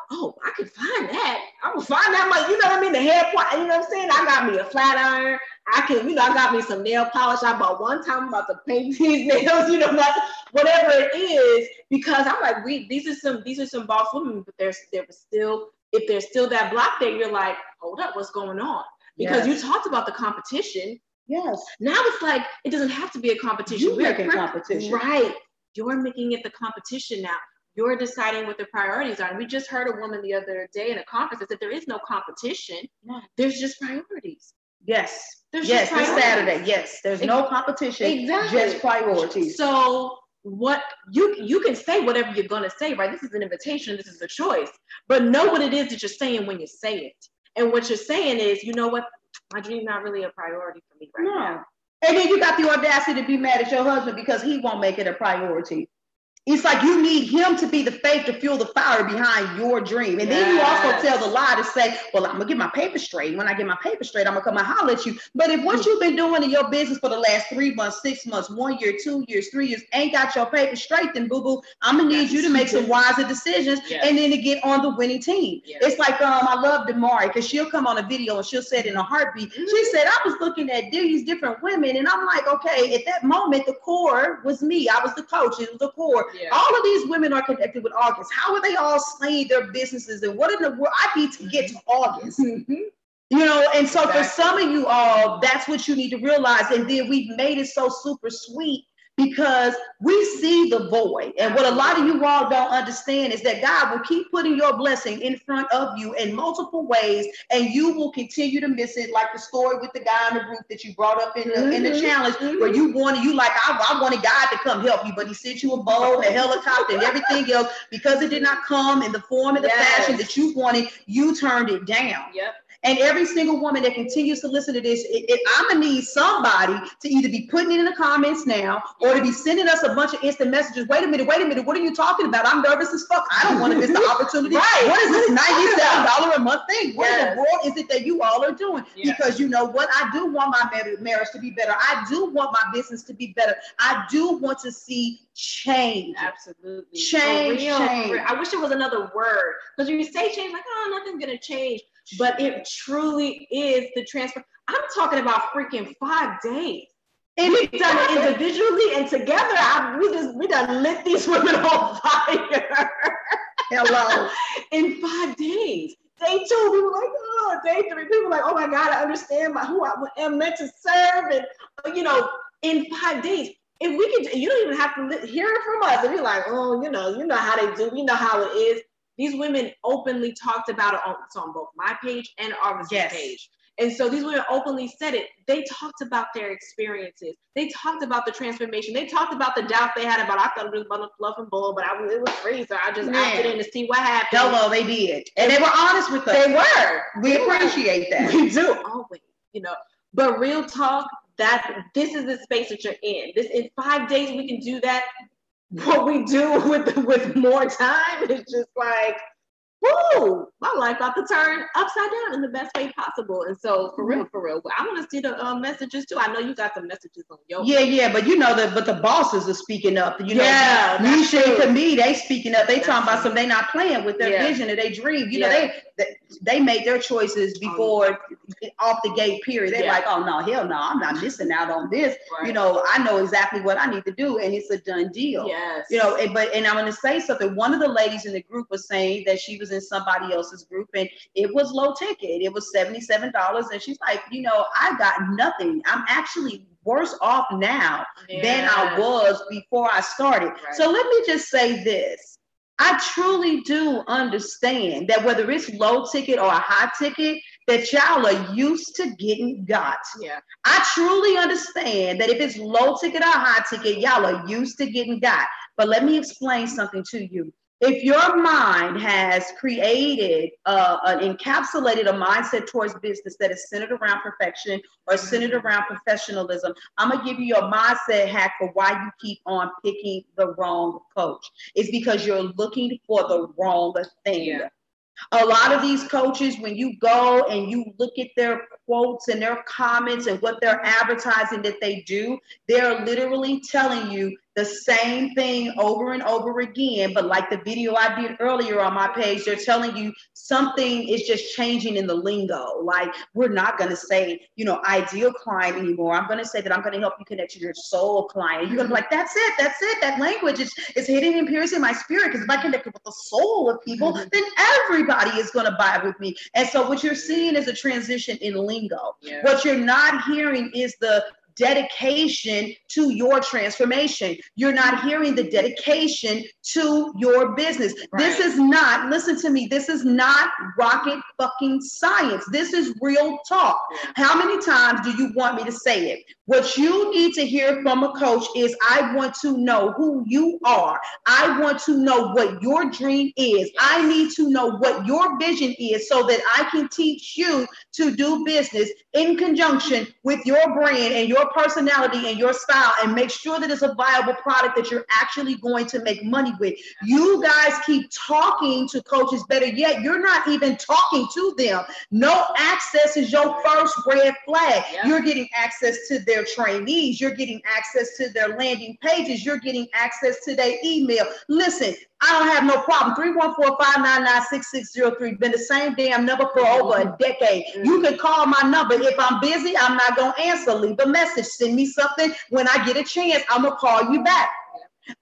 can find that. I'm gonna find that, you know what I mean? The hair point, you know what I'm saying? I got me a flat iron. I got me some nail polish. I bought one time, I'm about to paint these nails, like whatever it is, because I'm like, these are some boss women, but if there's still that block there, you're like, hold up, what's going on? Because you talked about the competition. Yes. Now it's like, it doesn't have to be a competition. You're making competition. Right. You're making it the competition now. You're deciding what the priorities are. And we just heard a woman the other day in a conference that said there is no competition. No. There's just priorities. Yes. This Saturday. Yes. There's no competition. Exactly. Just priorities. So what you can say whatever you're gonna say, right? This is an invitation, this is a choice. But know what it is that you're saying when you say it. And what you're saying is, you know what, my dream's not really a priority for me now. And then you got the audacity to be mad at your husband because he won't make it a priority. It's like you need him to be the faith to fuel the fire behind your dream. And then you also tell the lie to say, well, I'm going to get my paper straight. When I get my paper straight, I'm going to come and holler at you. But if what you've been doing in your business for the last 3 months, 6 months, 1 year, 2 years, 3 years, ain't got your paper straight, then boo-boo, I'm going to need you to make some wiser decisions and then to get on the winning team. It's like, I love Damari because she'll come on a video and she'll say it in a heartbeat. She said, I was looking at these different women and I'm like, okay, at that moment, the core was me. I was the coach. It was the core. All of these women are connected with August. How are they all slaying their businesses? And what in the world? I need to get to August. And so for some of you all, that's what you need to realize. And then we've made it so super sweet because we see the void. And what a lot of you all don't understand is that God will keep putting your blessing in front of you in multiple ways, and you will continue to miss it, like the story with the guy on the roof that you brought up in the challenge, where I wanted God to come help you, but he sent you a boat, a helicopter, and everything else. Because it did not come in the form and the fashion that you wanted, you turned it down. And every single woman that continues to listen to this, I'm going to need somebody to either be putting it in the comments now or to be sending us a bunch of instant messages. Wait a minute. What are you talking about? I'm nervous as fuck. I don't want to miss the opportunity. What is this $97 a month thing? What in the world is it that you all are doing? Because you know what? I do want my marriage to be better. I do want my business to be better. I do want to see change. Absolutely. Change. I wish it was another word. Because when you say change, like, oh, nothing's going to change. But it truly is the transfer. I'm talking about freaking 5 days. And we've done it individually and together. We done lit these women on fire. Hello. In 5 days. Day 2, we were like, oh, day 3, people were like, oh my God, I understand who I am meant to serve. And, in 5 days. If we could, you don't even have to hear it from us. And we're like, oh, you know how they do. We know how it is. These women openly talked about it on both my page and August's page. And so these women openly said it. They talked about their experiences. They talked about the transformation. They talked about the doubt they had about, I thought it was about a fluff and bull, but it was free. So I just opted in to see what happened. Hello, they did. And they were honest with us. They were. We appreciate that. We do, always, But real talk, this is the space that you're in. In 5 days, we can do that. What we do with more time is just like, whoo, my life about to turn upside down in the best way possible. And so for real, I want to see the messages too. I know you got some messages on your but the bosses are speaking up. Nisha and Kami, they speaking up. They talking about they not playing with their vision and their dream. They made their choices before off the gate, period. They're like, oh no, hell no, I'm not missing out on this. Right. I know exactly what I need to do, and it's a done deal. Yes. And I'm gonna say something. One of the ladies in the group was saying that she was in somebody else's group and it was low ticket. It was $77. And she's like, I got nothing. I'm actually worse off now than I was before I started. Right. So let me just say this. I truly do understand that whether it's low ticket or a high ticket, that y'all are used to getting got. Yeah. I truly understand that if it's low ticket or high ticket, y'all are used to getting got. But let me explain something to you. If your mind has created encapsulated a mindset towards business that is centered around perfection or centered around professionalism, I'm going to give you a mindset hack for why you keep on picking the wrong coach. It's because you're looking for the wrong thing. Yeah. A lot of these coaches, when you go and you look at their quotes and their comments and what they're advertising that they do, they're literally telling you the same thing over and over again. But like the video I did earlier on my page, they're telling you something is just changing in the lingo. Like, we're not going to say, ideal client anymore. I'm going to say that I'm going to help you connect to your soul client. You're going to be like, that's it. That language is hitting and piercing my spirit, because if I connect with the soul of people, then everybody is going to buy with me. And so what you're seeing is a transition in lingo. Yeah. What you're not hearing is the dedication to your transformation. You're not hearing the dedication to your business. Right. This is not, listen to me, this is not rocket fucking science. This is real talk. How many times do you want me to say it? What you need to hear from a coach is, I want to know who you are. I want to know what your dream is. I need to know what your vision is so that I can teach you to do business in conjunction with your brand and your personality and your style, and make sure that it's a viable product that you're actually going to make money with. You guys keep talking to coaches, better yet, you're not even talking to them. No access is your first red flag. Yep. You're getting access to their trainees. You're getting access to their landing pages. You're getting access to their email. Listen, I don't have no problem. 314-599-6603. Been the same damn number for over a decade. You can call my number. If I'm busy, I'm not going to answer. Leave a message. Send me something. When I get a chance, I'm going to call you back.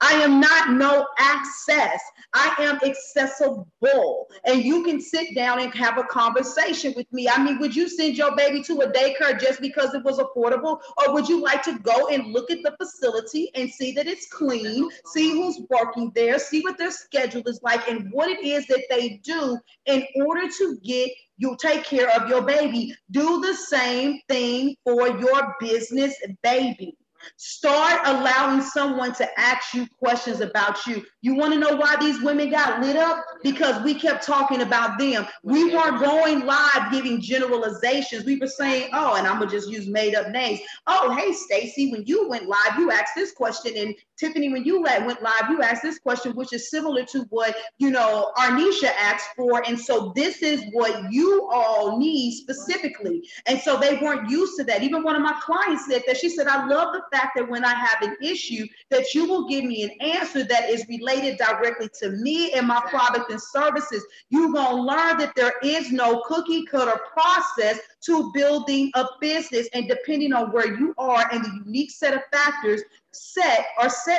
I am not no access. I am accessible. And you can sit down and have a conversation with me. I mean, would you send your baby to a daycare just because it was affordable? Or would you like to go and look at the facility and see that it's clean, see who's working there, see what their schedule is like, and what it is that they do in order to get you take care of your baby? Do the same thing for your business baby. Start allowing someone to ask you questions about you. You want to know why these women got lit up? Because we kept talking about them. We weren't going live giving generalizations. We were saying, oh, and I'm going to just use made up names. Oh, hey, Stacy, when you went live, you asked this question. And Tiffany, when you went live, you asked this question, which is similar to what, Arnisha asked for. And so this is what you all need specifically. And so they weren't used to that. Even one of my clients said that. She said, I love the fact that when I have an issue, that you will give me an answer that is related directly to me and my product and services. You're going to learn that there is no cookie cutter process to building a business, and depending on where you are and the unique set of factors set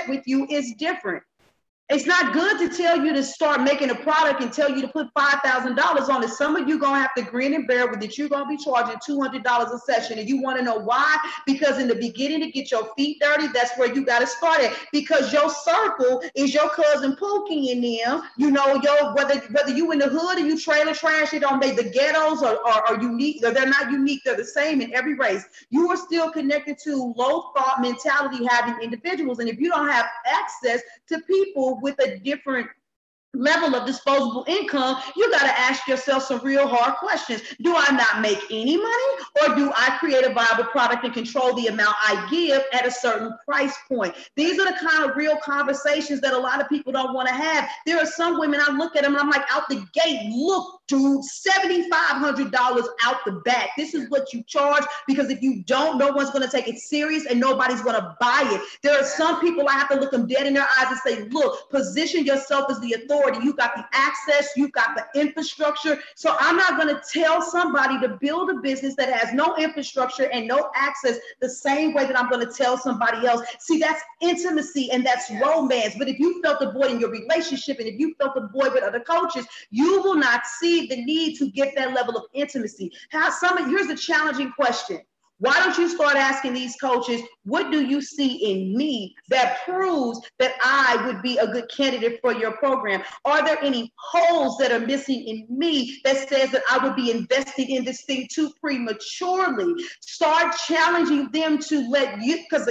with you is different. It's not good to tell you to start making a product and tell you to put $5,000 on it. Some of you going to have to grin and bear with it. You're going to be charging $200 a session. And you want to know why? Because in the beginning, to get your feet dirty, that's where you got to start at. Because your circle is your cousin Pookie and them. Whether you in the hood or you trailer trash, it don't make the ghettos are unique. They're not unique. They're the same in every race. You are still connected to low thought mentality having individuals. And if you don't have access to people with a different level of disposable income, you got to ask yourself some real hard questions. Do I not make any money, or do I create a viable product and control the amount I give at a certain price point? These are the kind of real conversations that a lot of people don't want to have. There are some women, I look at them and I'm like, out the gate, look, dude, $7,500 out the back. This is what you charge, because if you don't, no one's going to take it serious and nobody's going to buy it. There are some people I have to look them dead in their eyes and say, look, position yourself as the authority. You got the access, you got the infrastructure. So I'm not going to tell somebody to build a business that has no infrastructure and no access the same way that I'm going to tell somebody else. See, that's intimacy and that's romance. But if you felt a void in your relationship, and if you felt a void with other coaches, you will not see the need to get that level of intimacy. Here's the challenging question. Why don't you start asking these coaches, what do you see in me that proves that I would be a good candidate for your program? Are there any holes that are missing in me that says that I would be investing in this thing too prematurely? Start challenging them to let you, because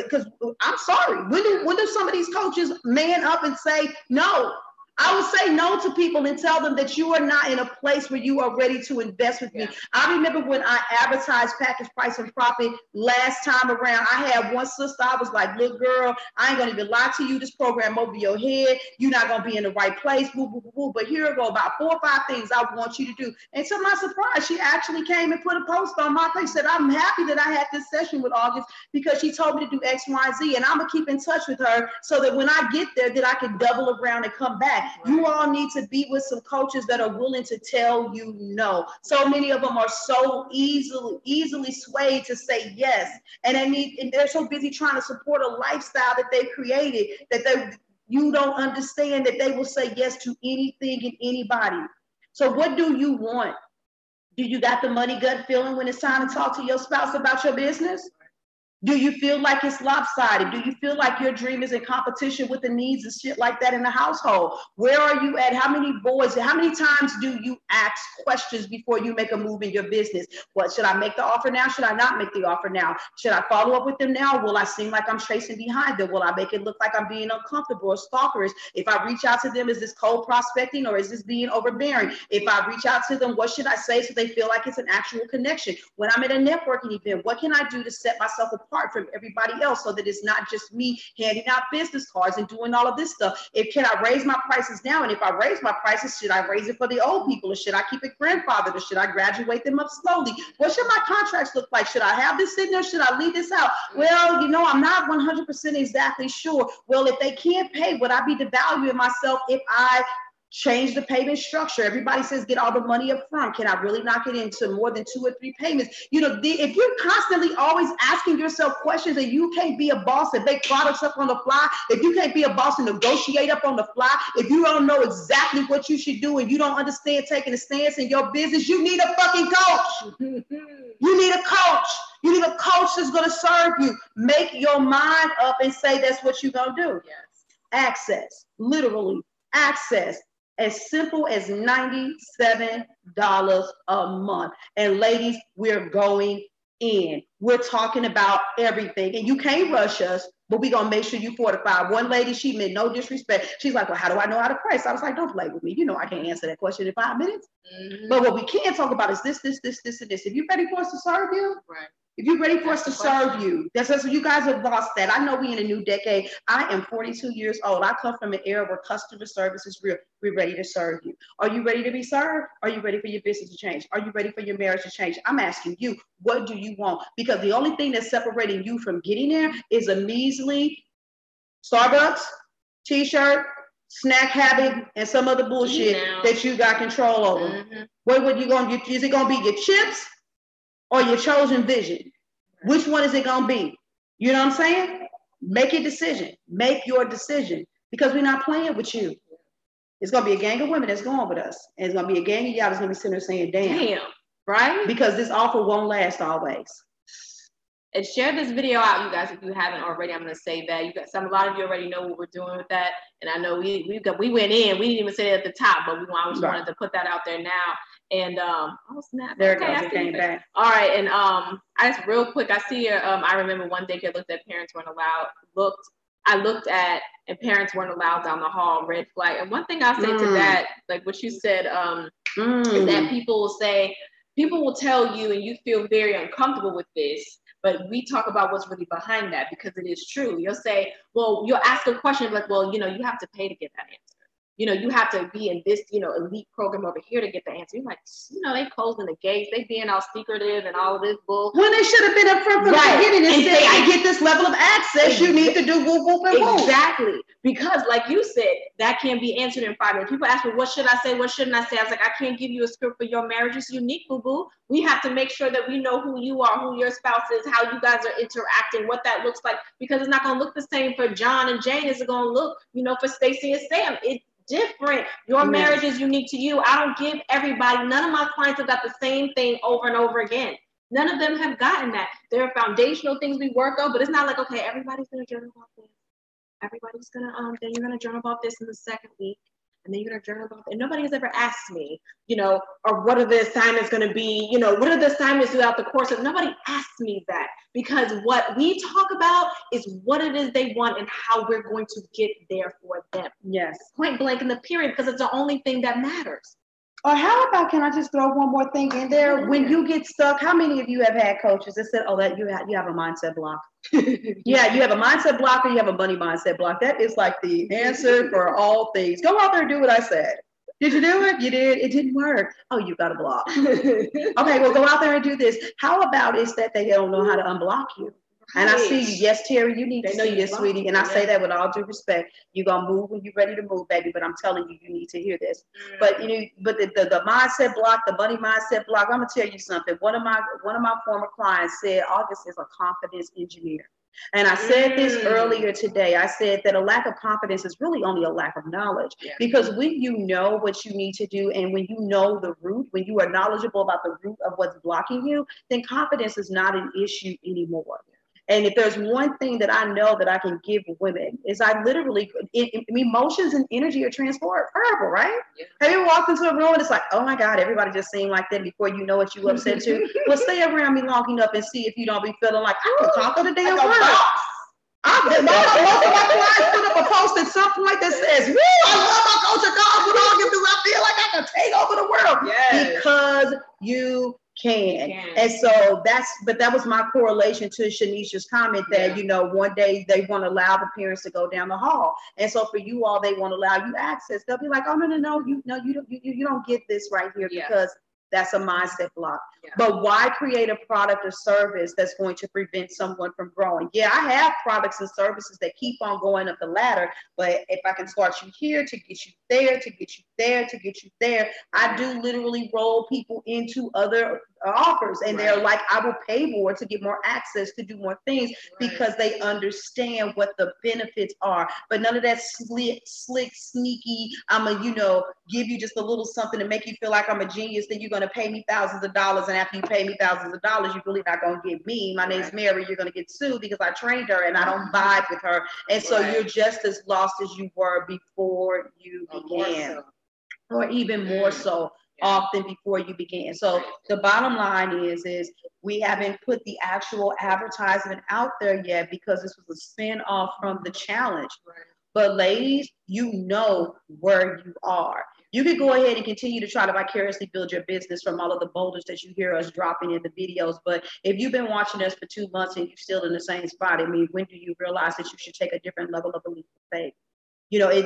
I'm sorry, when do some of these coaches man up and say, no, I would say no to people and tell them that you are not in a place where you are ready to invest with me. I remember when I advertised Package Price and Profit last time around, I had one sister, I was like, look, girl, I ain't gonna even lie to you, this program over your head, you're not gonna be in the right place, boo, boo, boo, boo. But here go about 4 or 5 things I want you to do. And to my surprise, she actually came and put a post on my page, said, I'm happy that I had this session with August because she told me to do X, Y, Z, and I'm gonna keep in touch with her so that when I get there, that I can double around and come back. Right. You all need to be with some coaches that are willing to tell you no. So many of them are so easily swayed to say yes, and they're so busy trying to support a lifestyle that they created that you don't understand that they will say yes to anything and anybody. So what do you want? Do you got the money gut feeling when it's time to talk to your spouse about your business? Do you feel like it's lopsided? Do you feel like your dream is in competition with the needs and shit like that in the household? Where are you at? How many times do you ask questions before you make a move in your business? What, should I make the offer now? Should I not make the offer now? Should I follow up with them now? Will I seem like I'm chasing behind them? Will I make it look like I'm being uncomfortable or stalkerish? If I reach out to them, is this cold prospecting or is this being overbearing? If I reach out to them, what should I say so they feel like it's an actual connection? When I'm at a networking event, what can I do to set myself apart from everybody else so that it's not just me handing out business cards and doing all of this stuff? Can I raise my prices now? And if I raise my prices, should I raise it for the old people or should I keep it grandfathered or should I graduate them up slowly? What should my contracts look like? Should I have this in there? Should I leave this out? Well, I'm not 100% exactly sure. Well, if they can't pay, would I be devaluing myself if I change the payment structure? Everybody says get all the money up front. Can I really knock it into more than 2 or 3 payments? If you're constantly always asking yourself questions and you can't be a boss and make products up on the fly, if you can't be a boss and negotiate up on the fly, if you don't know exactly what you should do and you don't understand taking a stance in your business, you need a fucking coach. You need a coach. You need a coach that's going to serve you. Make your mind up and say that's what you're going to do. Yes. Access, literally access. As simple as $97 a month. And ladies, we're going in. We're talking about everything. And you can't rush us, but we're going to make sure you fortify. One lady, she meant no disrespect. She's like, well, how do I know how to price? I was like, don't play with me. I can't answer that question in 5 minutes. Mm-hmm. But what we can talk about is this, and this. If you're ready for us to serve you, right. If you're ready for us to serve you, that's what you guys have lost that. I know we in a new decade. I am 42 years old. I come from an era where customer service is real. We're ready to serve you. Are you ready to be served? Are you ready for your business to change? Are you ready for your marriage to change? I'm asking you, what do you want? Because the only thing that's separating you from getting there is a measly Starbucks, t-shirt, snack habit, and some other bullshit that you got control over. Mm-hmm. What you gonna get? Is it gonna be your chips or your chosen vision? Which one is it gonna be? You know what I'm saying? Make your decision. Make your decision. Because we're not playing with you. It's gonna be a gang of women that's going with us. And it's gonna be a gang of y'all that's gonna be sitting there saying, damn. Right? Because this offer won't last always. And share this video out, you guys, if you haven't already. I'm gonna say that a lot of you already know what we're doing with that. And I know we went in, we didn't even say it at the top, but I just wanted to put that out there now. And oh snap! There it goes. It came back. All right, and I just real quick, I see here. I remember one day I looked at parents weren't allowed. I looked at and parents weren't allowed down the hall. Red flag. And one thing I say to that, like what you said, is that people will tell you, and you feel very uncomfortable with this. But we talk about what's really behind that because it is true. You'll say, well, you'll ask a question like, well, you have to pay to get that answer. You have to be in this, elite program over here to get the answer. You're like, they closing the gates. They being all secretive and all of this bull. When they should have been up front from the beginning and say, I get this level of access. You need to do whoop, whoop, and whoop. Exactly. Because like you said, that can't be answered in 5 minutes. People ask me, what should I say? What shouldn't I say? I was like, I can't give you a script for your marriage. It's unique, boo-boo. We have to make sure that we know who you are, who your spouse is, how you guys are interacting, what that looks like. Because it's not going to look the same for John and Jane as it's going to look, for Stacy and Sam. It's different. Your marriage is unique to you. I don't give everybody, none of my clients have got the same thing over and over again. None of them have gotten that. There are foundational things we work on, but it's not like, okay, everybody's going to journal about this. Everybody's going to, then you're going to journal about this in the second week. And then you're going to journal about it. And nobody has ever asked me, or what are the assignments going to be? What are the assignments throughout the course? Nobody asked me that, because what we talk about is what it is they want and how we're going to get there for them. Yes. Point blank in the period, because it's the only thing that matters. Or how about, can I just throw one more thing in there? Yeah. When you get stuck, how many of you have had coaches that said, that you have a mindset block? Yeah, you have a mindset block, or you have a money mindset block. That is like the answer for all things. Go out there and do what I said. Did you do it? You did. It didn't work. Oh, you got a block. Okay, well, go out there and do this. How about is that they don't know how to unblock you? And I see you. Yes, Terry, you need to see this, sweetie. And I say that with all due respect. You're going to move when you're ready to move, baby. But I'm telling you, you need to hear this. But the mindset block, the money mindset block, I'm going to tell you something. One of my former clients said August is a confidence engineer. And I said this earlier today. I said that a lack of confidence is really only a lack of knowledge. Yeah. Because when you know what you need to do, and when you know the root, when you are knowledgeable about the root of what's blocking you, then confidence is not an issue anymore. And if there's one thing that I know that I can give women, is I literally, emotions and energy are transferable, right? Yeah. Have you ever walked into a room and it's like, oh my God, everybody just seemed like that before you know what you upset to? Well, stay around me long enough and see if you don't be feeling like, I can conquer the damn world. Most of my clients put up a post at some point that says, woo, I love my coach of golf with August because I feel like I can take over the world. Yes. Because you can. And so that was my correlation to Shanisha's comment that, one day they want to allow the parents to go down the hall. And so for you all, they want to allow you access. They'll be like, oh, no, you don't get this right here because that's a mindset block. Yeah. But why create a product or service that's going to prevent someone from growing? Yeah, I have products and services that keep on going up the ladder, but if I can start you here to get you there, to get you there, to get you there, I do literally roll people into other offers, and they're like, I will pay more to get more access to do more things because they understand what the benefits are. But none of that slick, sneaky, I'm a, give you just a little something to make you feel like I'm a genius, then you're going to pay me thousands of dollars, and after you pay me thousands of dollars, you're really not going to get me. My name's Mary. You're going to get sued because I trained her and I don't vibe with her. And so you're just as lost as you were before you began, or even more so often before you began. So the bottom line is we haven't put the actual advertisement out there yet because this was a spin-off from the challenge. But ladies, you know where you are. You can go ahead and continue to try to vicariously build your business from all of the boulders that you hear us dropping in the videos. But if you've been watching us for 2 months and you're still in the same spot, when do you realize that you should take a different level of belief and faith?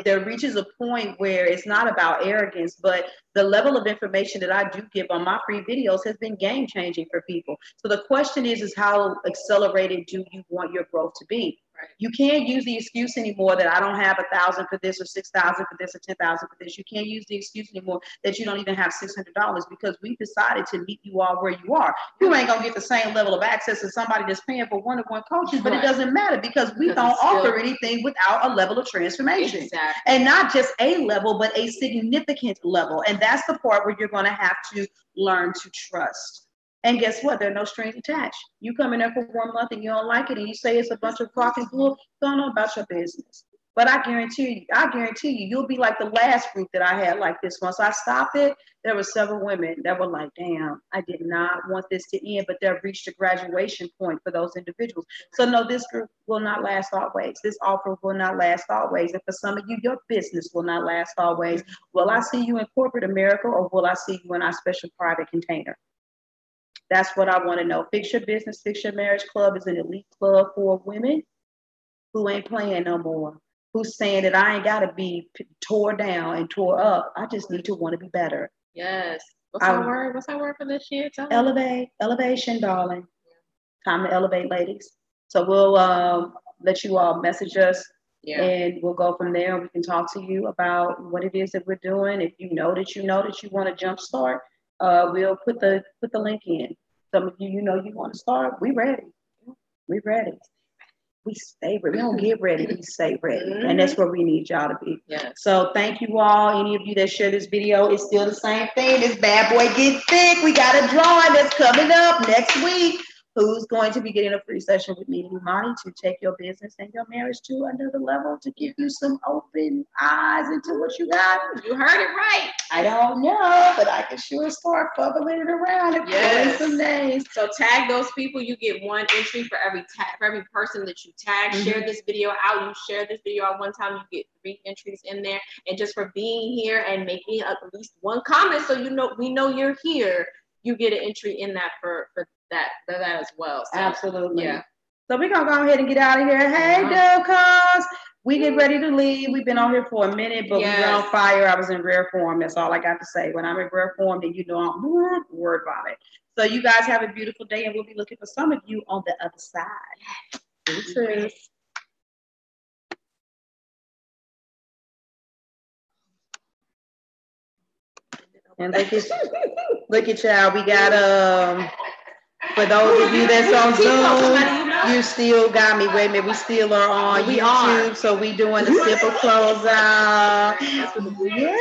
There reaches a point where it's not about arrogance, but the level of information that I do give on my free videos has been game changing for people. So the question is how accelerated do you want your growth to be? You can't use the excuse anymore that I don't have 1,000 for this, or 6,000 for this, or 10,000 for this. You can't use the excuse anymore that you don't even have $600, because we decided to meet you all where you are. You ain't gonna get the same level of access as somebody that's paying for one-on-one coaches, but it doesn't matter because we don't offer anything without a level of transformation. Exactly. And not just a level, but a significant level. And that's the part where you're gonna have to learn to trust. And guess what? There are no strings attached. You come in there for 1 month and you don't like it, and you say it's a bunch of crock and bull, don't know about your business. But I guarantee you, you'll be like the last group that I had like this. Once I stopped it, there were several women that were like, damn, I did not want this to end, but they've reached a graduation point for those individuals. So no, this group will not last always. This offer will not last always. And for some of you, your business will not last always. Will I see you in corporate America, or will I see you in our special private container? That's what I want to know. Fix Your Business, Fix Your Marriage Club is an elite club for women who ain't playing no more, who's saying that I ain't got to be tore down and tore up. I just need to want to be better. Yes. What's our word? What's our word for this year? Elevation, darling. Time to elevate, ladies. So we'll let you all message us, and we'll go from there. We can talk to you about what it is that we're doing. If you know that you want to jumpstart, we'll put the link in. Some of you, you want to start. We ready. We ready. We stay ready. We don't get ready. We stay ready. Mm-hmm. And that's where we need y'all to be. Yes. So thank you all. Any of you that share this video, it's still the same thing. This bad boy gets thick. We got a drawing that's coming up next week. who's going to be getting a free session with me, Imani, to take your business and your marriage to another level, to give you some open eyes into what you got. You heard it right. I don't know, but I can sure start bubbling it around and pulling some names. So tag those people. You get 1 entry for every person that you tag. Share this video out. You share this video out one time, you get 3 entries in there. And just for being here and making at least 1 comment, so we know you're here, you get an entry in that for that as well. So, absolutely. Yeah. So we're gonna go ahead and get out of here. Hey, Cuz, we get ready to leave. We've been on here for a minute, but we're on fire. I was in rare form. That's all I got to say. When I'm in rare form, then you know I'm worried about it. So you guys have a beautiful day, and we'll be looking for some of you on the other side. Yes. And look at y'all. We got for those of you that's on Zoom, you still got me. Wait a minute, we still are on YouTube, so we doing a simple closeout. Yeah.